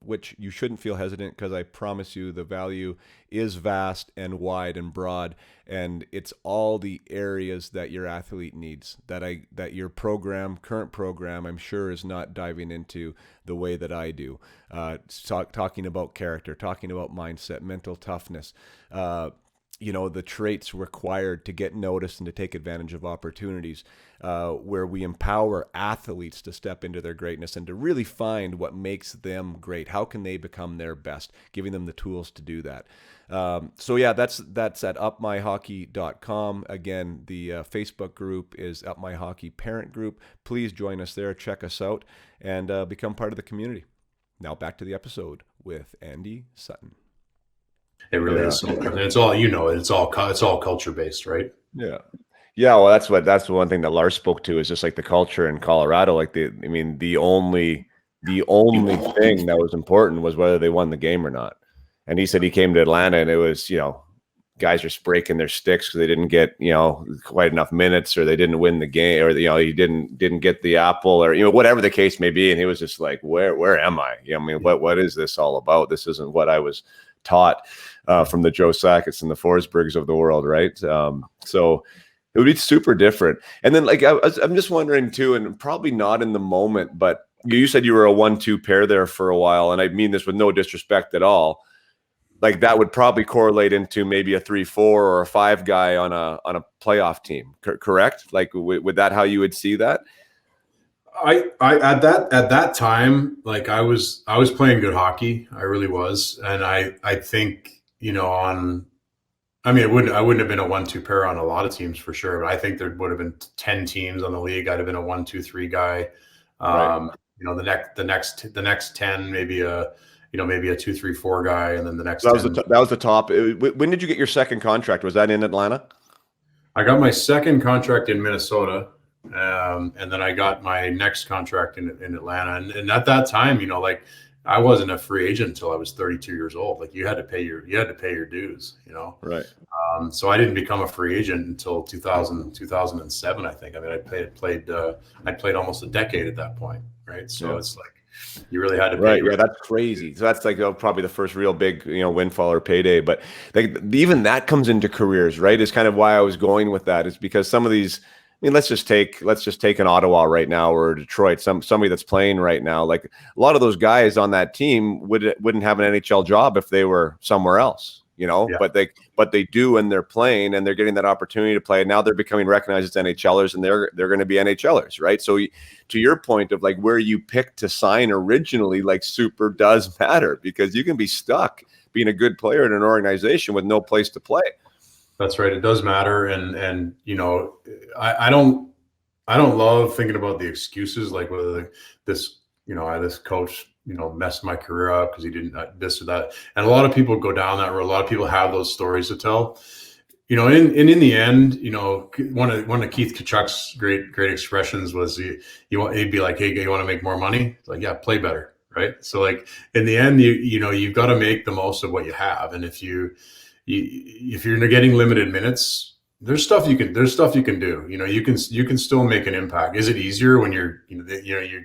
which you shouldn't feel hesitant, because I promise you the value is vast and wide and broad, and it's all the areas that your athlete needs that your current program, I'm sure, is not diving into the way that I do. Talking about character, talking about mindset, mental toughness, the traits required to get noticed and to take advantage of opportunities, where we empower athletes to step into their greatness and to really find what makes them great. How can they become their best? Giving them the tools to do that. So yeah, that's at upmyhockey.com. Again, the Facebook group is Up My Hockey Parent Group. Please join us there, check us out, and become part of the community. Now back to the episode with Andy Sutton. It really is. And it's all, it's all culture based, right? Yeah. Yeah. Well, that's the one thing that Lars spoke to, is just like the culture in Colorado. Like the only thing that was important was whether they won the game or not. And he said he came to Atlanta and it was, guys are breaking their sticks because they didn't get, quite enough minutes, or they didn't win the game, or, he didn't get the apple, or, whatever the case may be. And he was just like, where am I? What is this all about? This isn't what I was taught from the Joe Sackett's and the Forsbergs of the world, right? So it would be super different. And then, like, I'm just wondering too, and probably not in the moment, but you said you were a 1-2 pair there for a while, and I mean this with no disrespect at all. Like, that would probably correlate into maybe a 3-4 or a 5 guy on a playoff team, correct? Like, would that how you would see that? I at that time, like, I was playing good hockey. I really was. And I think, I wouldn't have been a 1-2 pair on a lot of teams for sure, but I think there would have been 10 teams on the league. I'd have been a 1-2-3 guy. Right. The next 10, maybe a 2-3-4 guy. And then the next that 10. Was the top. When did you get your second contract? Was that in Atlanta? I got my second contract in Minnesota. And then I got my next contract in Atlanta. And at that time, like, I wasn't a free agent until I was 32 years old. Like, you had to pay your dues, Right. So I didn't become a free agent until 2007, I think. I played almost a decade at that point. Right. So It's like, you really had to pay. Right. Yeah. That's crazy. So that's like probably the first real big, windfall or payday. But like, even that comes into careers, right? Is kind of why I was going with that, is because some of these, let's just take an Ottawa right now, or Detroit, somebody that's playing right now. Like, a lot of those guys on that team wouldn't have an NHL job if they were somewhere else, Yeah. But they do, and they're playing, and they're getting that opportunity to play. And now they're becoming recognized as NHLers, and they're going to be NHLers, right? So to your point of, like, where you picked to sign originally, like, super does matter, because you can be stuck being a good player in an organization with no place to play. That's right. It does matter. And I don't love thinking about the excuses, like whether this coach, messed my career up because he didn't this or that. And a lot of people go down that road. A lot of people have those stories to tell, in the end, one of Keith Kachuk's great expressions was he'd be like, hey, you want to make more money? It's like, yeah, play better. Right. So, like, in the end, you've got to make the most of what you have. And if you're getting limited minutes, there's stuff you can do. You can still make an impact. Is it easier when you're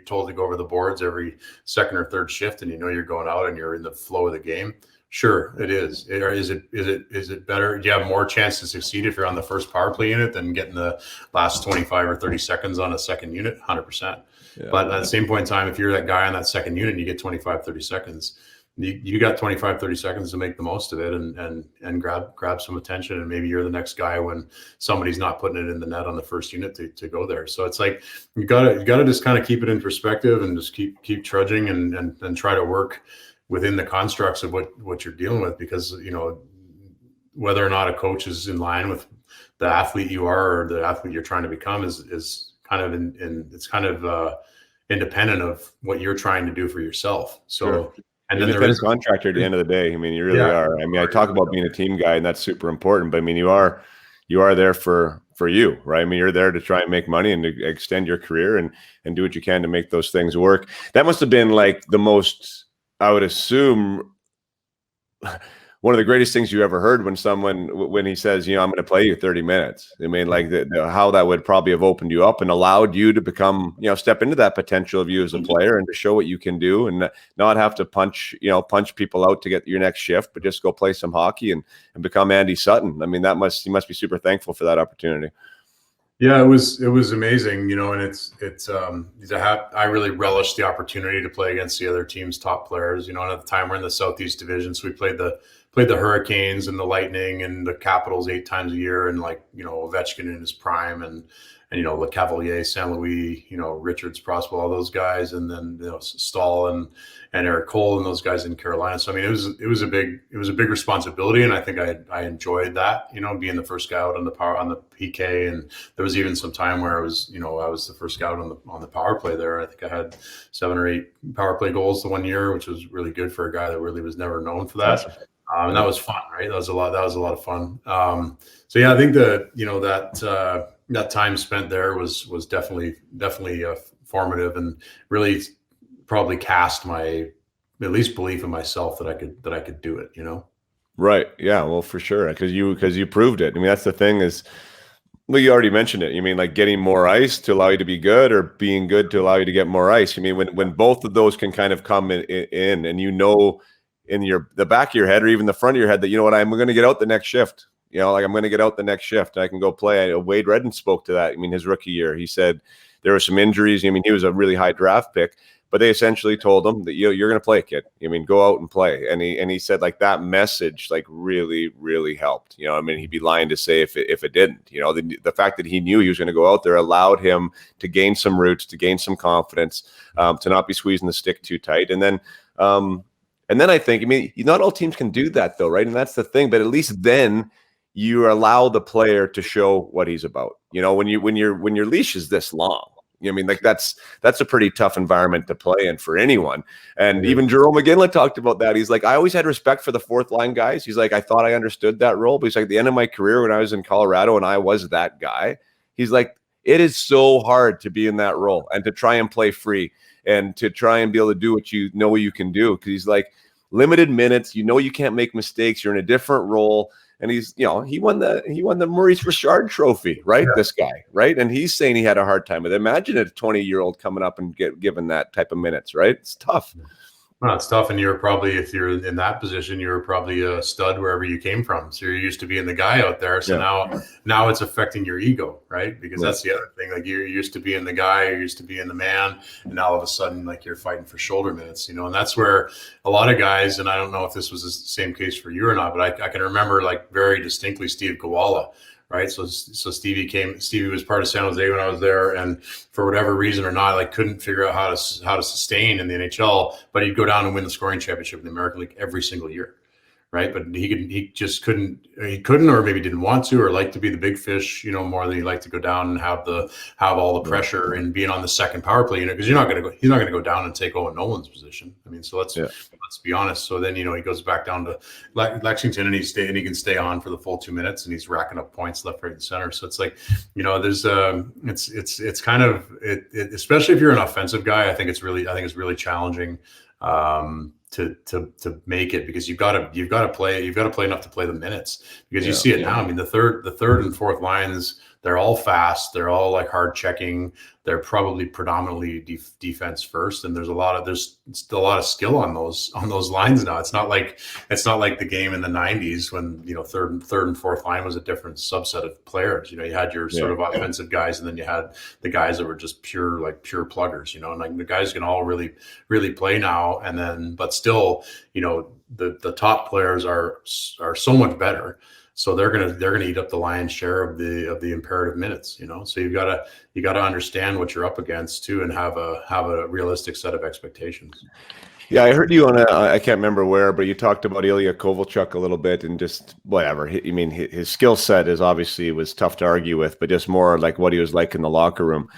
told to go over the boards every second or third shift, and you're going out and you're in the flow of the game? Sure, it is. Is it better? Do you have more chance to succeed if you're on the first power play unit than getting the last 25 or 30 seconds on a second unit? 100%. Yeah. But at the same point in time, if you're that guy on that second unit and you get 25, 30 seconds, you got 25, 30 seconds to make the most of it and grab some attention. And maybe you're the next guy when somebody's not putting it in the net on the first unit to go there. So it's like, you gotta just kind of keep it in perspective and just keep trudging and try to work within the constructs of what you're dealing with, because, whether or not a coach is in line with the athlete you are or the athlete you're trying to become is kind of it's kind of independent of what you're trying to do for yourself. So. Sure. And then there is a contractor at the end of the day. You really are. I talk about being a team guy, and that's super important. But you are there for you, right? You're there to try and make money and to extend your career and do what you can to make those things work. That must have been like the most, I would assume, one of the greatest things you ever heard when he says, I'm going to play you 30 minutes. I mean, like how that would probably have opened you up and allowed you to become, step into that potential of you as a player and to show what you can do and not have to punch people out to get your next shift, but just go play some hockey and become Andy Sutton. I mean, you must be super thankful for that opportunity. Yeah, it was amazing, and I really relished the opportunity to play against the other team's top players, and at the time we're in the Southeast Division, so we played the Hurricanes and the Lightning and the Capitals 8 times a year, and Ovechkin in his prime, and Le Cavalier, Saint Louis, Richards, Prospel, all those guys, and then Stahl and Eric Cole and those guys in Carolina. So I mean, it was a big responsibility, and I think I enjoyed that, being the first guy out on the PK, and there was even some time where I was the first guy out on the power play there. I think I had 7 or 8 power play goals the one year, which was really good for a guy that really was never known for that. And that was fun, right? That was a lot of fun. So yeah, I think that time spent there was definitely formative, and really probably cast my at least belief in myself that I could do it. Right. Yeah. Well, for sure, because you proved it. I mean, that's the thing is. Well, you already mentioned it. You mean like getting more ice to allow you to be good, or being good to allow you to get more ice? You mean when both of those can kind of come in and in the back of your head or even the front of your head that, I'm going to get out the next shift. I'm going to get out the next shift and I can go play. Wade Redden spoke to that. I mean, his rookie year, he said there were some injuries. I mean, he was a really high draft pick, but they essentially told him that you're going to play, kid. I mean, go out and play. And he said like that message like really, really helped. I mean, he'd be lying to say if it didn't. The fact that he knew he was going to go out there allowed him to gain some roots, to gain some confidence, to not be squeezing the stick too tight. And then I think, I mean, not all teams can do that though, right? And that's the thing. But at least then you allow the player to show what he's about. When your leash is this long. I mean, like that's a pretty tough environment to play in for anyone. And even Jerome McGinley talked about that. He's like, I always had respect for the fourth line guys. He's like, I thought I understood that role. But he's like, at the end of my career when I was in Colorado and I was that guy, he's like, it is so hard to be in that role and to try and play free and to try and be able to do what you can do. Because he's like, limited minutes, you can't make mistakes. You're in a different role. And he's, he won the Maurice Richard Trophy, right? Yeah. This guy, right? And he's saying he had a hard time with it. Imagine a 20-year-old coming up and given that type of minutes, right? It's tough. Well, it's tough, and if you're in that position, you're probably a stud wherever you came from. So you're used to being the guy out there. So now it's affecting your ego, right? Because that's the other thing. Like you're used to being the guy, you're used to being the man, and now all of a sudden, like you're fighting for shoulder minutes, And that's where a lot of guys, and I don't know if this was the same case for you or not, but I can remember like very distinctly Steve Gawala. Right. So Stevie was part of San Jose when I was there. And for whatever reason or not, like couldn't figure out how to sustain in the NHL, but he'd go down and win the scoring championship in the American League every single year. Right. But he couldn't, or maybe didn't want to, or like to be the big fish, more than he liked to go down and have all the pressure and being on the second power play, because he's not going to go down and take Owen Nolan's position. I mean, so let's be honest. So then, he goes back down to Lexington and he can stay on for the full 2 minutes and he's racking up points left, right, and center. So it's like, there's it's kind of it, especially if you're an offensive guy, I think it's really challenging. To make it, because you've got to play enough to play the minutes, because you see it now. I mean, the third and fourth lines, they're all fast, they're all like hard checking, they're probably predominantly defense first, and there's still a lot of skill on those lines now. It's not like the game in the 90s when third and fourth line was a different subset of players. You had your sort of offensive guys, and then you had the guys that were just pure pluggers. And like the guys can all really play now, and then but still, the top players are so much better. So they're gonna eat up the lion's share of the imperative minutes, So you gotta understand what you're up against too, and have a realistic set of expectations. Yeah, I heard you on I can't remember where, but you talked about Ilya Kovalchuk a little bit, and just whatever. His skill set was tough to argue with, but just more like what he was like in the locker room.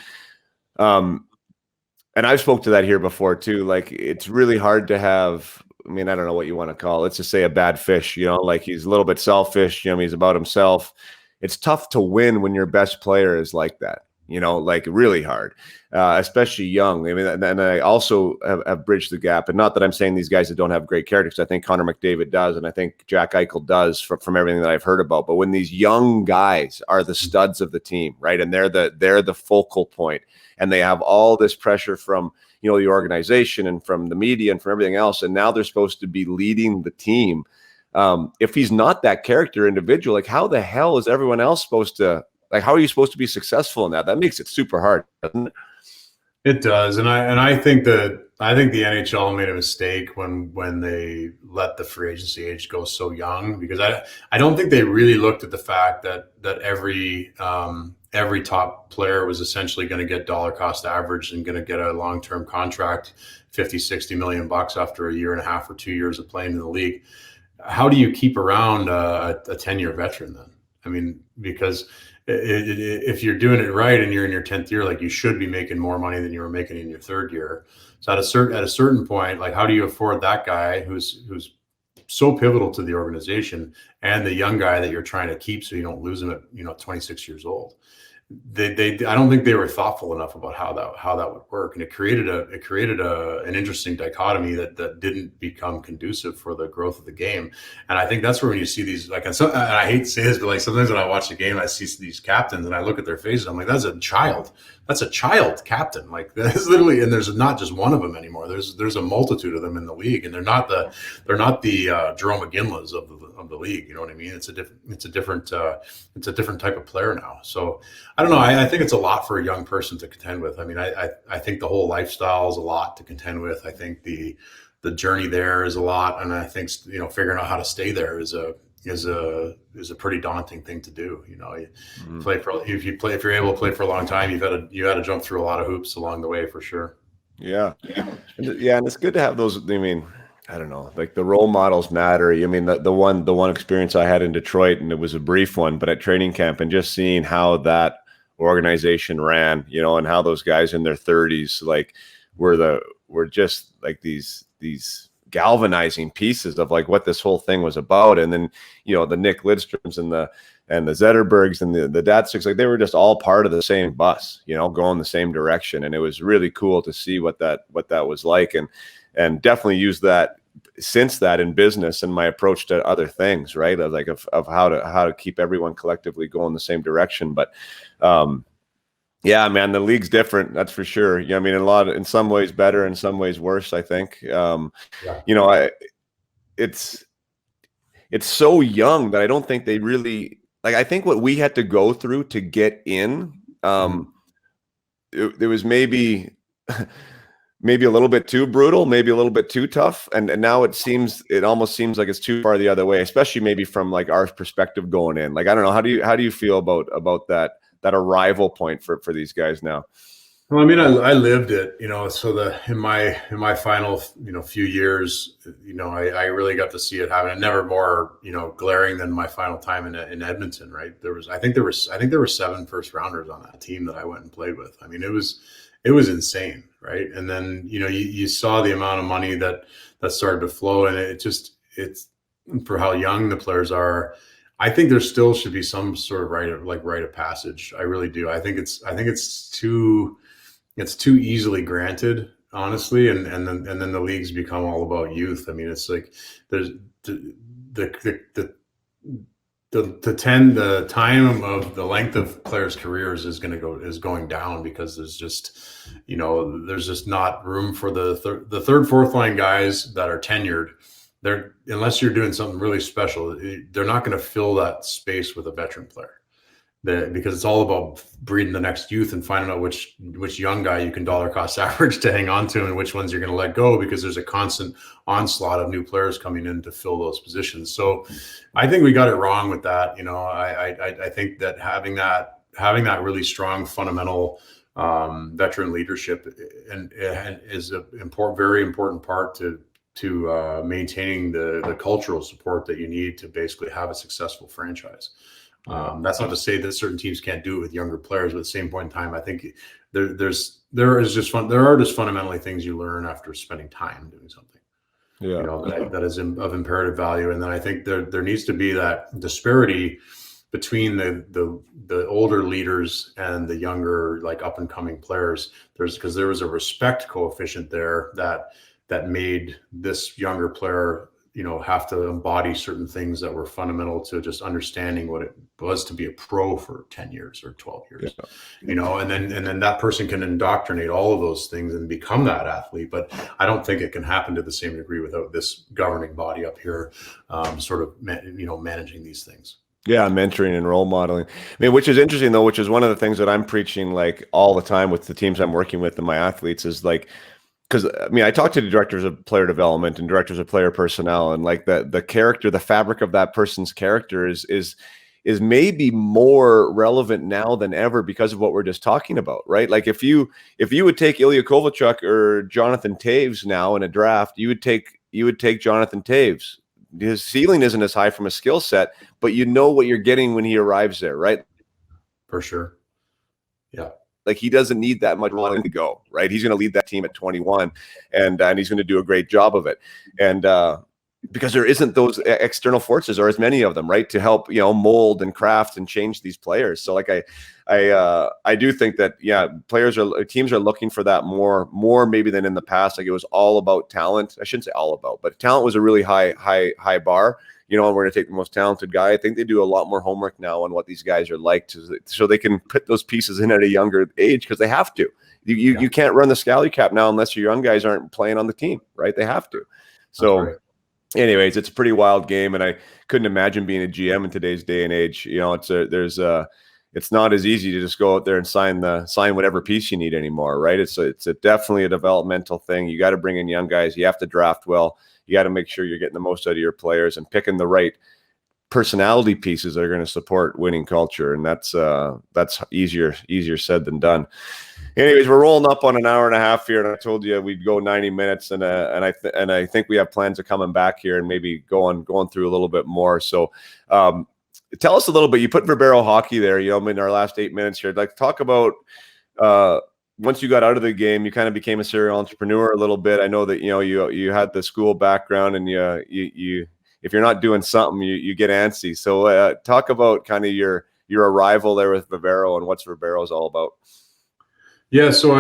And I've spoke to that here before too. Like it's really hard to have. I mean, I don't know what you want to call it. Let's just say a bad fish, like he's a little bit selfish, he's about himself. It's tough to win when your best player is like that. like really hard, especially young. I mean, and I also have bridged the gap. And not that I'm saying these guys that don't have great characters. I think Connor McDavid does, and I think Jack Eichel does from everything that I've heard about. But when these young guys are the studs of the team, right, and they're the focal point, and they have all this pressure from the organization and from the media and from everything else, and now they're supposed to be leading the team. If he's not that character individual, like how the hell is everyone else supposed to? Like, how are you supposed to be successful in that? That makes it super hard, doesn't it? It does, and I think the NHL made a mistake when they let the free agency age go so young, because I don't think they really looked at the fact that every top player was essentially going to get dollar cost average and going to get a long-term contract, 50-60 million bucks after a year and a half or 2 years of playing in the league. How do you keep around a 10-year veteran then? I mean, because if you're doing it right and you're in your 10th year, like, you should be making more money than you were making in your 3rd year. So at a certain point, like, how do you afford that guy who's so pivotal to the organization and the young guy that you're trying to keep so you don't lose him at 26 years old? I don't think they were thoughtful enough about how that would work, and it created an interesting dichotomy that didn't become conducive for the growth of the game. And I think that's where when you see these, like, and I hate to say this, but like sometimes when I watch the game, I see these captains and I look at their faces, I'm like, that's a child captain. Like, that's literally, and there's not just one of them anymore. There's a multitude of them in the league, and they're not the Jerome McGinley's of the league. You know what I mean? It's a different type of player now. So I don't know. I think it's a lot for a young person to contend with. I mean, I think the whole lifestyle is a lot to contend with. I think the journey there is a lot, and I think figuring out how to stay there is a pretty daunting thing to do. If you're able to play for a long time, you had to jump through a lot of hoops along the way, for sure. Yeah, and it's good to have those. I mean, I don't know, like, the role models matter. I mean, the one experience I had in Detroit, and it was a brief one, but at training camp, and just seeing how that organization ran, and how those guys in their 30s, like, were just like these galvanizing pieces of like what this whole thing was about. And then, the Nick Lidstroms and the Zetterbergs and the Datsuk's, like, they were just all part of the same bus, going the same direction. And it was really cool to see what that was like, and definitely use that since that in business and my approach to other things, right? Of how to keep everyone collectively going the same direction. But yeah, man, the league's different. That's for sure. I mean, in some ways better, in some ways worse, I think. It's so young that I don't think they really, like, I think what we had to go through to get in, it was maybe a little bit too brutal, maybe a little bit too tough. And now it almost seems like it's too far the other way, especially maybe from like our perspective going in. Like, I don't know, how do you feel about that arrival point for these guys now? Well, I mean, I lived it, so in my final, few years, I really got to see it happen. And never more, glaring than my final time in Edmonton, right? I think there were 7 first rounders on that team that I went and played with. I mean, it was insane, right? And then, you saw the amount of money that started to flow, and it's for how young the players are. I think there still should be some sort of rite of passage. I really do. I think it's too easily granted, honestly, and then the leagues become all about youth. I mean, it's like there's the time of the length of players' careers is going down, because there's just not room for the third, fourth line guys that are tenured. Unless you're doing something really special, they're not going to fill that space with a veteran player. Because it's all about breeding the next youth and finding out which young guy you can dollar cost average to hang on to, and which ones you're going to let go, because there's a constant onslaught of new players coming in to fill those positions. So I think we got it wrong with that. I think that having that really strong fundamental veteran leadership and is a very important part to maintaining the cultural support that you need to basically have a successful franchise. That's not to say that certain teams can't do it with younger players, but at the same point in time, I think there are just fundamentally things you learn after spending time doing something. That is of imperative value. And then I think there needs to be that disparity between the older leaders and the younger, like up and coming players, because there was a respect coefficient there that made this younger player, have to embody certain things that were fundamental to just understanding what it was to be a pro for 10 years or 12 years, and then that person can indoctrinate all of those things and become that athlete. But I don't think it can happen to the same degree without this governing body up here, managing these things. Yeah, mentoring and role modeling. I mean, which is interesting though, which is one of the things that I'm preaching like all the time with the teams I'm working with and my athletes is like, because I mean, I talk to the directors of player development and directors of player personnel, and like the character, the fabric of that person's character is maybe more relevant now than ever because of what we're just talking about, right? Like if you would take Ilya Kovalchuk or Jonathan Toews now in a draft, you would take Jonathan Toews. His ceiling isn't as high from a skill set, but you know what you're getting when he arrives there, right? For sure. Yeah. Like he doesn't need that much wanting to go, right? He's going to lead that team at 21 and he's going to do a great job of it. And because there isn't those external forces or as many of them, right, to help, mold and craft and change these players. So like I do think that, teams are looking for that more maybe than in the past. Like it was all about talent. I shouldn't say all about, but talent was a really high bar. And we're going to take the most talented guy. I think they do a lot more homework now on what these guys are like so they can put those pieces in at a younger age because they have to. You can't run the Scally cap now unless your young guys aren't playing on the team, right? They have to. So right. Anyways, it's a pretty wild game, and I couldn't imagine being a GM in today's day and age. It's not as easy to just go out there and sign whatever piece you need anymore, right? It's definitely a developmental thing. You got to bring in young guys. You have to draft well. You got to make sure you're getting the most out of your players and picking the right personality pieces that are going to support winning culture, and that's easier said than done. Anyways, we're rolling up on an hour and a half here, and I told you we'd go 90 minutes, and I think we have plans of coming back here and maybe going through a little bit more. So, tell us a little bit. You put Verbero hockey there, in our last 8 minutes here. I'd like to talk about once you got out of the game, you kind of became a serial entrepreneur a little bit. I know that you had the school background, and you if you're not doing something, you get antsy. So, talk about kind of your arrival there with Verbero and what's Verbero's all about. Yeah, so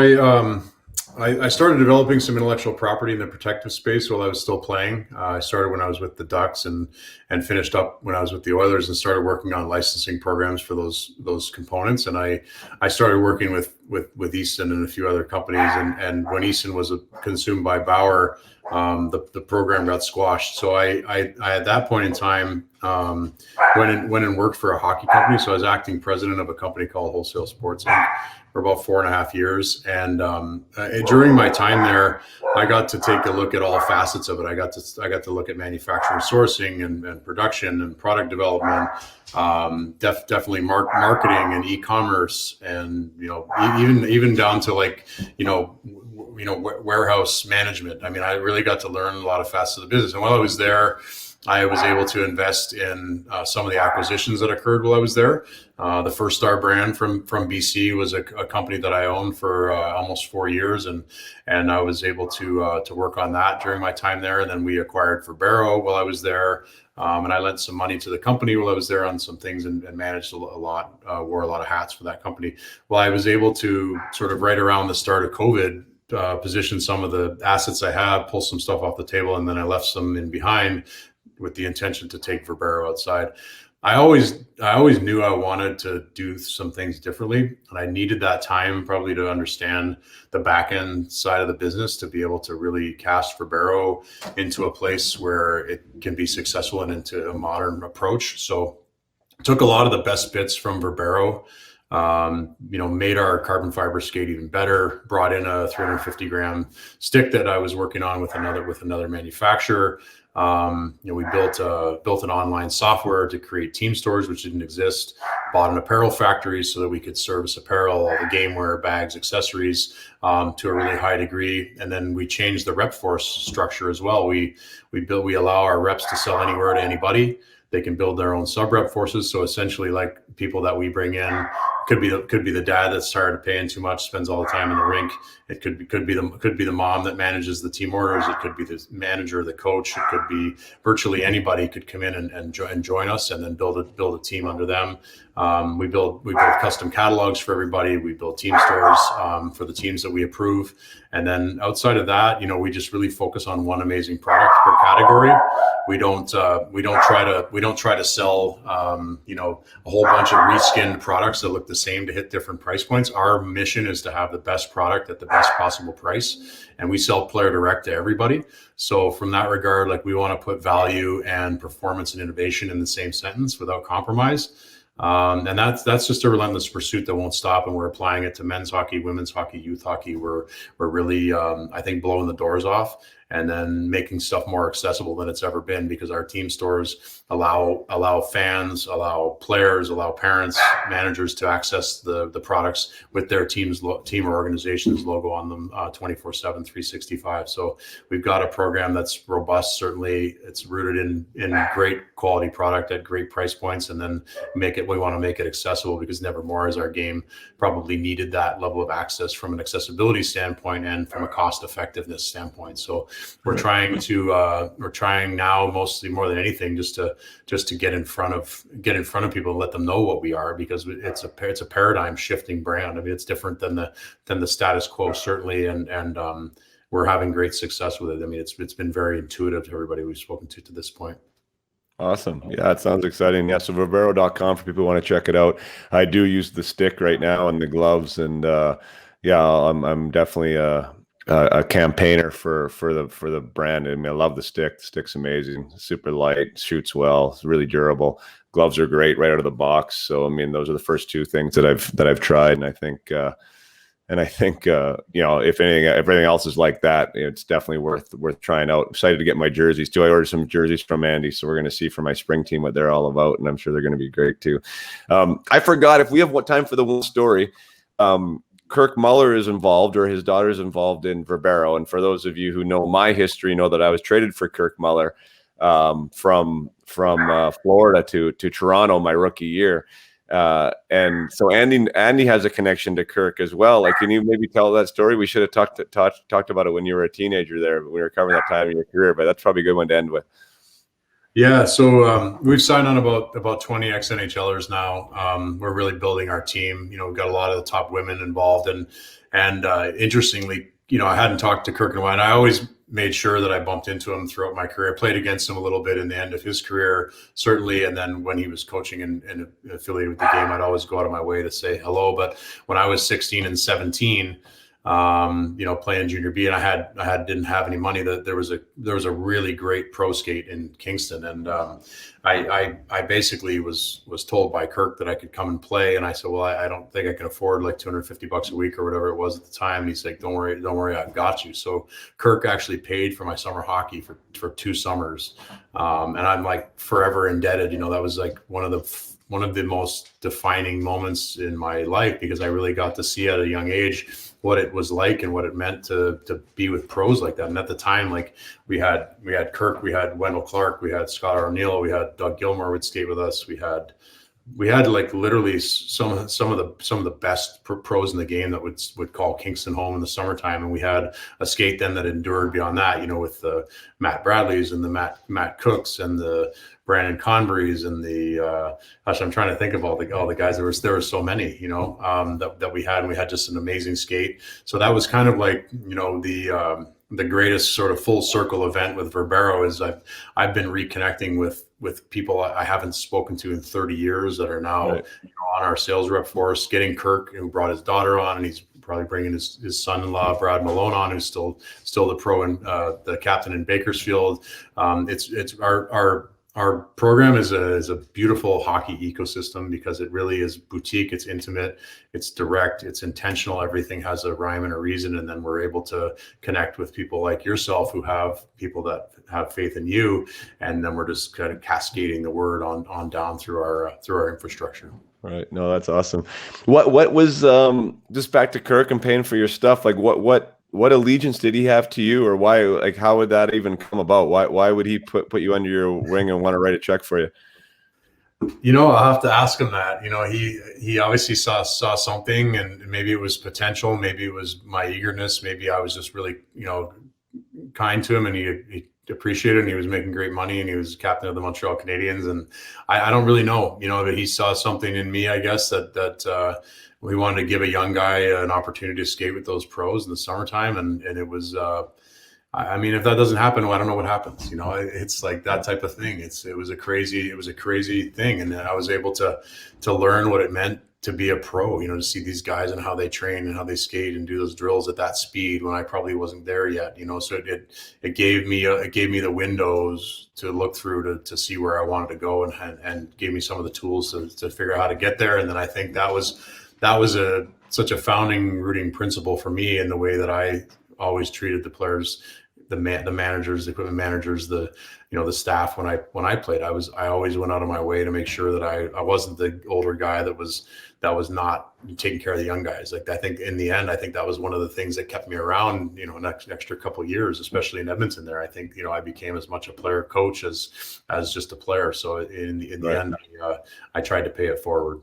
I started developing some intellectual property in the protective space while I was still playing. I started when I was with the Ducks and finished up when I was with the Oilers and started working on licensing programs for those components. And I started working with Easton and a few other companies. And when Easton was consumed by Bauer, the program got squashed. So I at that point in time went and worked for a hockey company. So I was acting president of a company called Wholesale Sports Inc. for about 4.5 years. And during my time there, I got to take a look at all facets of it. I got to look at manufacturing, sourcing, and production and product development, definitely marketing and e-commerce, and even down to warehouse management. I mean, I really got to learn a lot of facets of the business. And while I was there, I was able to invest in some of the acquisitions that occurred while I was there. The First Star brand from BC was a company that I owned for almost 4 years, and I was able to work on that during my time there. And then we acquired Verbero while I was there, and I lent some money to the company while I was there on some things and managed a lot, wore a lot of hats for that company. Well, I was able to sort of right around the start of COVID position some of the assets I have, pull some stuff off the table, and then I left some in behind with the intention to take Verbero outside. I always knew I wanted to do some things differently, and I needed that time probably to understand the back end side of the business to be able to really cast Verbero into a place where it can be successful and into a modern approach. So I took a lot of the best bits from Verbero, made our carbon fiber skate even better, brought in a 350 gram stick that I was working on with another manufacturer. We built an online software to create team stores, which didn't exist, bought an apparel factory so that we could service apparel, all the game wear, bags, accessories, to a really high degree. And then we changed the rep force structure as well. We allow our reps to sell anywhere to anybody. They can build their own sub rep forces. So essentially, like, people that we bring in could be the dad that's tired of paying too much, spends all the time in the rink. It could be the mom that manages the team orders. It could be the manager, the coach. It could could be virtually anybody could come in and join us, and then build a team under them. We build custom catalogs for everybody. We build team stores for the teams that we approve. And then outside of that, we just really focus on one amazing product per category. We don't try to sell a whole bunch of reskinned products that look the same to hit different price points. Our mission is to have the best product at the best possible price, and we sell player direct to everybody. So from that regard, like, we want to put value and performance and innovation in the same sentence without compromise. And that's just a relentless pursuit that won't stop, and we're applying it to men's hockey, women's hockey, youth hockey. We're really, I think, blowing the doors off, and then making stuff more accessible than it's ever been, because our team stores allow fans, allow players, allow parents, managers to access the products with their team or organization's logo on them 24/7, 365. So we've got a program that's robust. Certainly, it's rooted in great quality product at great price points, and then we want to make it accessible, because never more has our game probably needed that level of access from an accessibility standpoint and from a cost effectiveness standpoint. So we're trying now, mostly more than anything, just to get in front of people and let them know what we are, because it's a paradigm shifting brand. I mean, it's different than the status quo, certainly, and we're having great success with it. I mean, it's been very intuitive to everybody we've spoken to this point. Awesome. Yeah, it sounds exciting. Yeah, so Verbero.com for people who want to check it out. I do use the stick right now and the gloves, and I'm definitely a campaigner for the brand. I mean, I love the stick. The stick's amazing. Super light, shoots well, it's really durable. Gloves are great right out of the box. So I mean, those are the first two things that I've tried, and I think if everything else is like that, it's definitely worth trying out. Excited to get my jerseys too. I ordered some jerseys from Andy, so we're going to see for my spring team what they're all about, and I'm sure they're going to be great too. I forgot, if we have time for the one story. Kirk Muller is involved, or his daughter is involved in Verbero. And for those of you who know my history, know that I was traded for Kirk Muller from Florida to Toronto my rookie year. And so Andy has a connection to Kirk as well. Like, can you maybe tell that story? We should have talked about it when you were a teenager there, when we were covering that time in your career, but that's probably a good one to end with. Yeah, so we've signed on about 20 ex-NHLers now. We're really building our team. We've got a lot of the top women involved, and interestingly, I hadn't talked to Kirk in a while, and I always made sure that I bumped into him throughout my career. I played against him a little bit in the end of his career, certainly, and then when he was coaching and affiliated with the game, I'd always go out of my way to say hello. But when I was 16 and 17, playing junior B, and I didn't have any money, that there was a really great pro skate in Kingston, and I basically was told by Kirk that I could come and play, and I said, well, I don't think I can afford like $250 a week or whatever it was at the time. And he's like, don't worry, I've got you. So Kirk actually paid for my summer hockey for 2 summers, and I'm like forever indebted. That was like one of the most defining moments in my life, because I really got to see at a young age what it was like and what it meant to be with pros like that. And at the time, like, we had Kirk, we had Wendell Clark, we had Scott O'Neill, we had Doug Gilmore would skate with us. We had like literally some of the best pros in the game that would call Kingston home in the summertime. And we had a skate then that endured beyond that, with the Matt Bradleys and the Matt Cooks and the Brandon Conburys and the I'm trying to think of all the guys. There were so many, that we had, and we had just an amazing skate. So that was kind of like, the greatest sort of full circle event with Verbero is I've been reconnecting with people I haven't spoken to in 30 years that are now right on our sales rep force. Getting Kirk, who brought his daughter on, and he's probably bringing his son-in-law Brad Malone on, who's still the pro and the captain in Bakersfield. It's our program is a beautiful hockey ecosystem, because it really is boutique, it's intimate, it's direct, it's intentional. Everything has a rhyme and a reason. And then we're able to connect with people like yourself, who have people that have faith in you. And then we're just kind of cascading the word on down through our infrastructure. Right. No, that's awesome. What was just back to Kirk and paying for your stuff? Like, what allegiance did he have to you, or why? Like, how would that even come about? Why would he put you under your wing and want to write a check for you? I'll have to ask him that. He obviously saw something, and maybe it was potential, maybe it was my eagerness, maybe I was just really kind to him, and he appreciated, and he was making great money, and he was captain of the Montreal Canadiens. And I don't really know, but he saw something in me, I guess, that we wanted to give a young guy an opportunity to skate with those pros in the summertime. And it was, I mean, if that doesn't happen, well, I don't know what happens. It's like that type of thing. It was a crazy thing. And I was able to learn what it meant to be a pro, to see these guys and how they train and how they skate and do those drills at that speed when I probably wasn't there yet, so it gave me the windows to look through to see where I wanted to go, and gave me some of the tools to figure out how to get there. And then I think that was such a founding rooting principle for me in the way that I always treated the players, the managers, the equipment managers, the staff when I played. I always went out of my way to make sure that I wasn't the older guy that was not taking care of the young guys. Like, I think in the end, that was one of the things that kept me around, an extra couple of years, especially in Edmonton there. I think, I became as much a player coach as just a player. So in the end, I tried to pay it forward.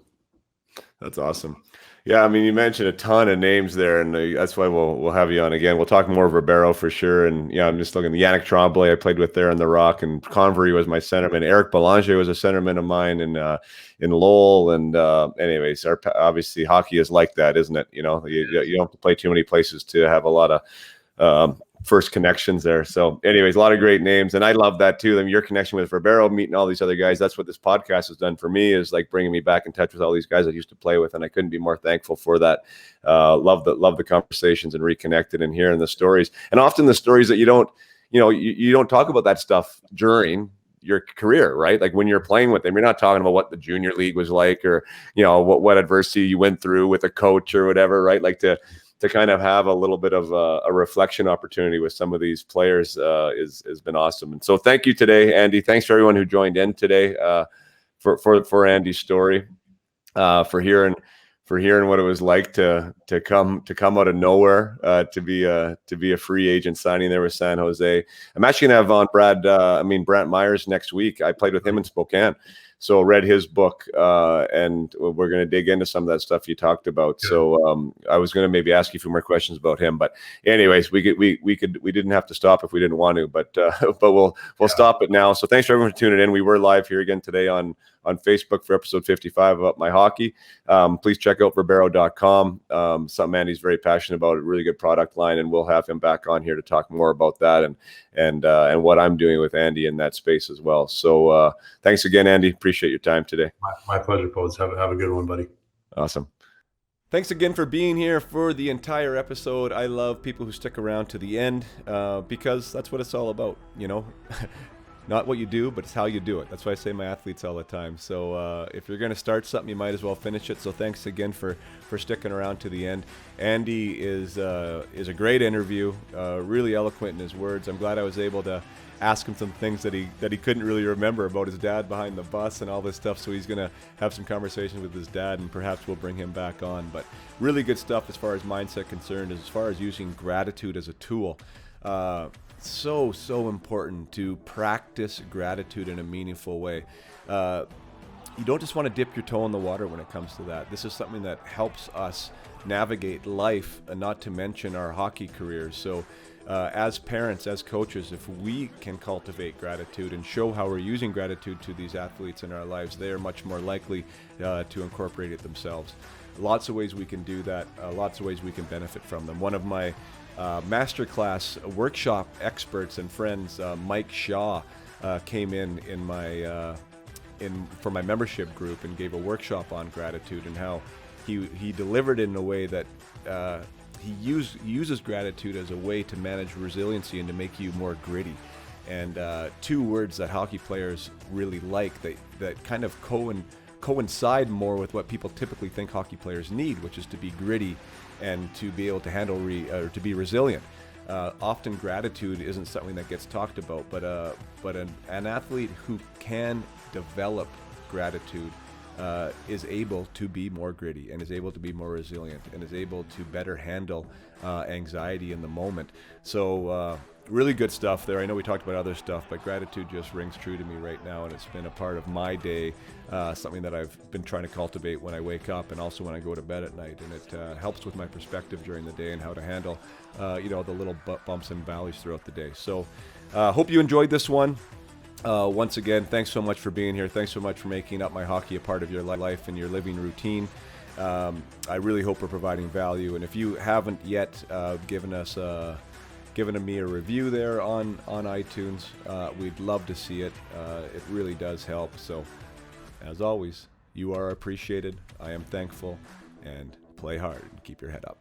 That's awesome. Yeah, I mean, you mentioned a ton of names there, and that's why we'll have you on again. We'll talk more of Ribeiro for sure. And I'm just looking. Yannick Tremblay, I played with there in the Rock, and Convery was my centerman. Eric Belanger was a centerman of mine in Lowell. And anyways, obviously hockey is like that, isn't it? You don't have to play too many places to have a lot of first connections there. So anyways, a lot of great names, and I love that too. I mean, your connection with Ribeiro, meeting all these other guys, that's what this podcast has done for me, is like bringing me back in touch with all these guys I used to play with, and I couldn't be more thankful for that. Love the conversations and reconnected and hearing the stories, and often the stories that you don't talk about that stuff during your career, right? Like when you're playing with them, you're not talking about what the junior league was like, or what adversity you went through with a coach or whatever, right? Like to kind of have a little bit of a reflection opportunity with some of these players has been awesome. And so thank you today, Andy. Thanks for everyone who joined in today for Andy's story, for hearing what it was like to come out of nowhere, to be a free agent signing there with San Jose. I'm actually gonna have on Brent Myers next week. I played with him in Spokane. So read his book, and we're going to dig into some of that stuff you talked about. Yeah. So I was going to maybe ask you a few more questions about him, but anyways, we didn't have to stop if we didn't want to, but we'll stop it now. So thanks for everyone for tuning in. We were live here again today on Facebook for episode 55 of Up My Hockey. Please check out Ribeiro.com. Something Andy's very passionate about, a really good product line, and we'll have him back on here to talk more about that and what I'm doing with Andy in that space as well. So thanks again, Andy. Appreciate your time today. My pleasure, Pose. Have a good one, buddy. Awesome. Thanks again for being here for the entire episode. I love people who stick around to the end because that's what it's all about, Not what you do, but it's how you do it. That's why I say my athletes all the time. So if you're going to start something, you might as well finish it. So thanks again for sticking around to the end. Andy is a great interview, really eloquent in his words. I'm glad I was able to ask him some things that he couldn't really remember about his dad behind the bus and all this stuff. So he's going to have some conversations with his dad, and perhaps we'll bring him back on. But really good stuff as far as mindset concerned, as far as using gratitude as a tool. So important to practice gratitude in a meaningful way. You don't just want to dip your toe in the water when it comes to that. This is something that helps us navigate life, and not to mention our hockey careers. So as parents, as coaches, if we can cultivate gratitude and show how we're using gratitude to these athletes in our lives, they are much more likely to incorporate it themselves. Lots of ways we can do that. Lots of ways we can benefit from them. One of my masterclass workshop experts and friends, Mike Shaw, came in for my membership group and gave a workshop on gratitude, and how he delivered it in a way that he uses gratitude as a way to manage resiliency and to make you more gritty. And two words that hockey players really like, that kind of coincide more with what people typically think hockey players need, which is to be gritty and to be able to handle or to be resilient. Often gratitude isn't something that gets talked about, but an athlete who can develop gratitude is able to be more gritty, and is able to be more resilient, and is able to better handle anxiety in the moment. So really good stuff there. I know we talked about other stuff, but gratitude just rings true to me right now, and it's been a part of my day, something that I've been trying to cultivate when I wake up and also when I go to bed at night, and it helps with my perspective during the day and how to handle, the little bumps and valleys throughout the day. So hope you enjoyed this one. Once again, thanks so much for being here. Thanks so much for making Up My Hockey a part of your life and your living routine. I really hope we're providing value, and if you haven't yet given me a review there on iTunes, we'd love to see it. It really does help. So, as always, you are appreciated. I am thankful, and play hard and keep your head up.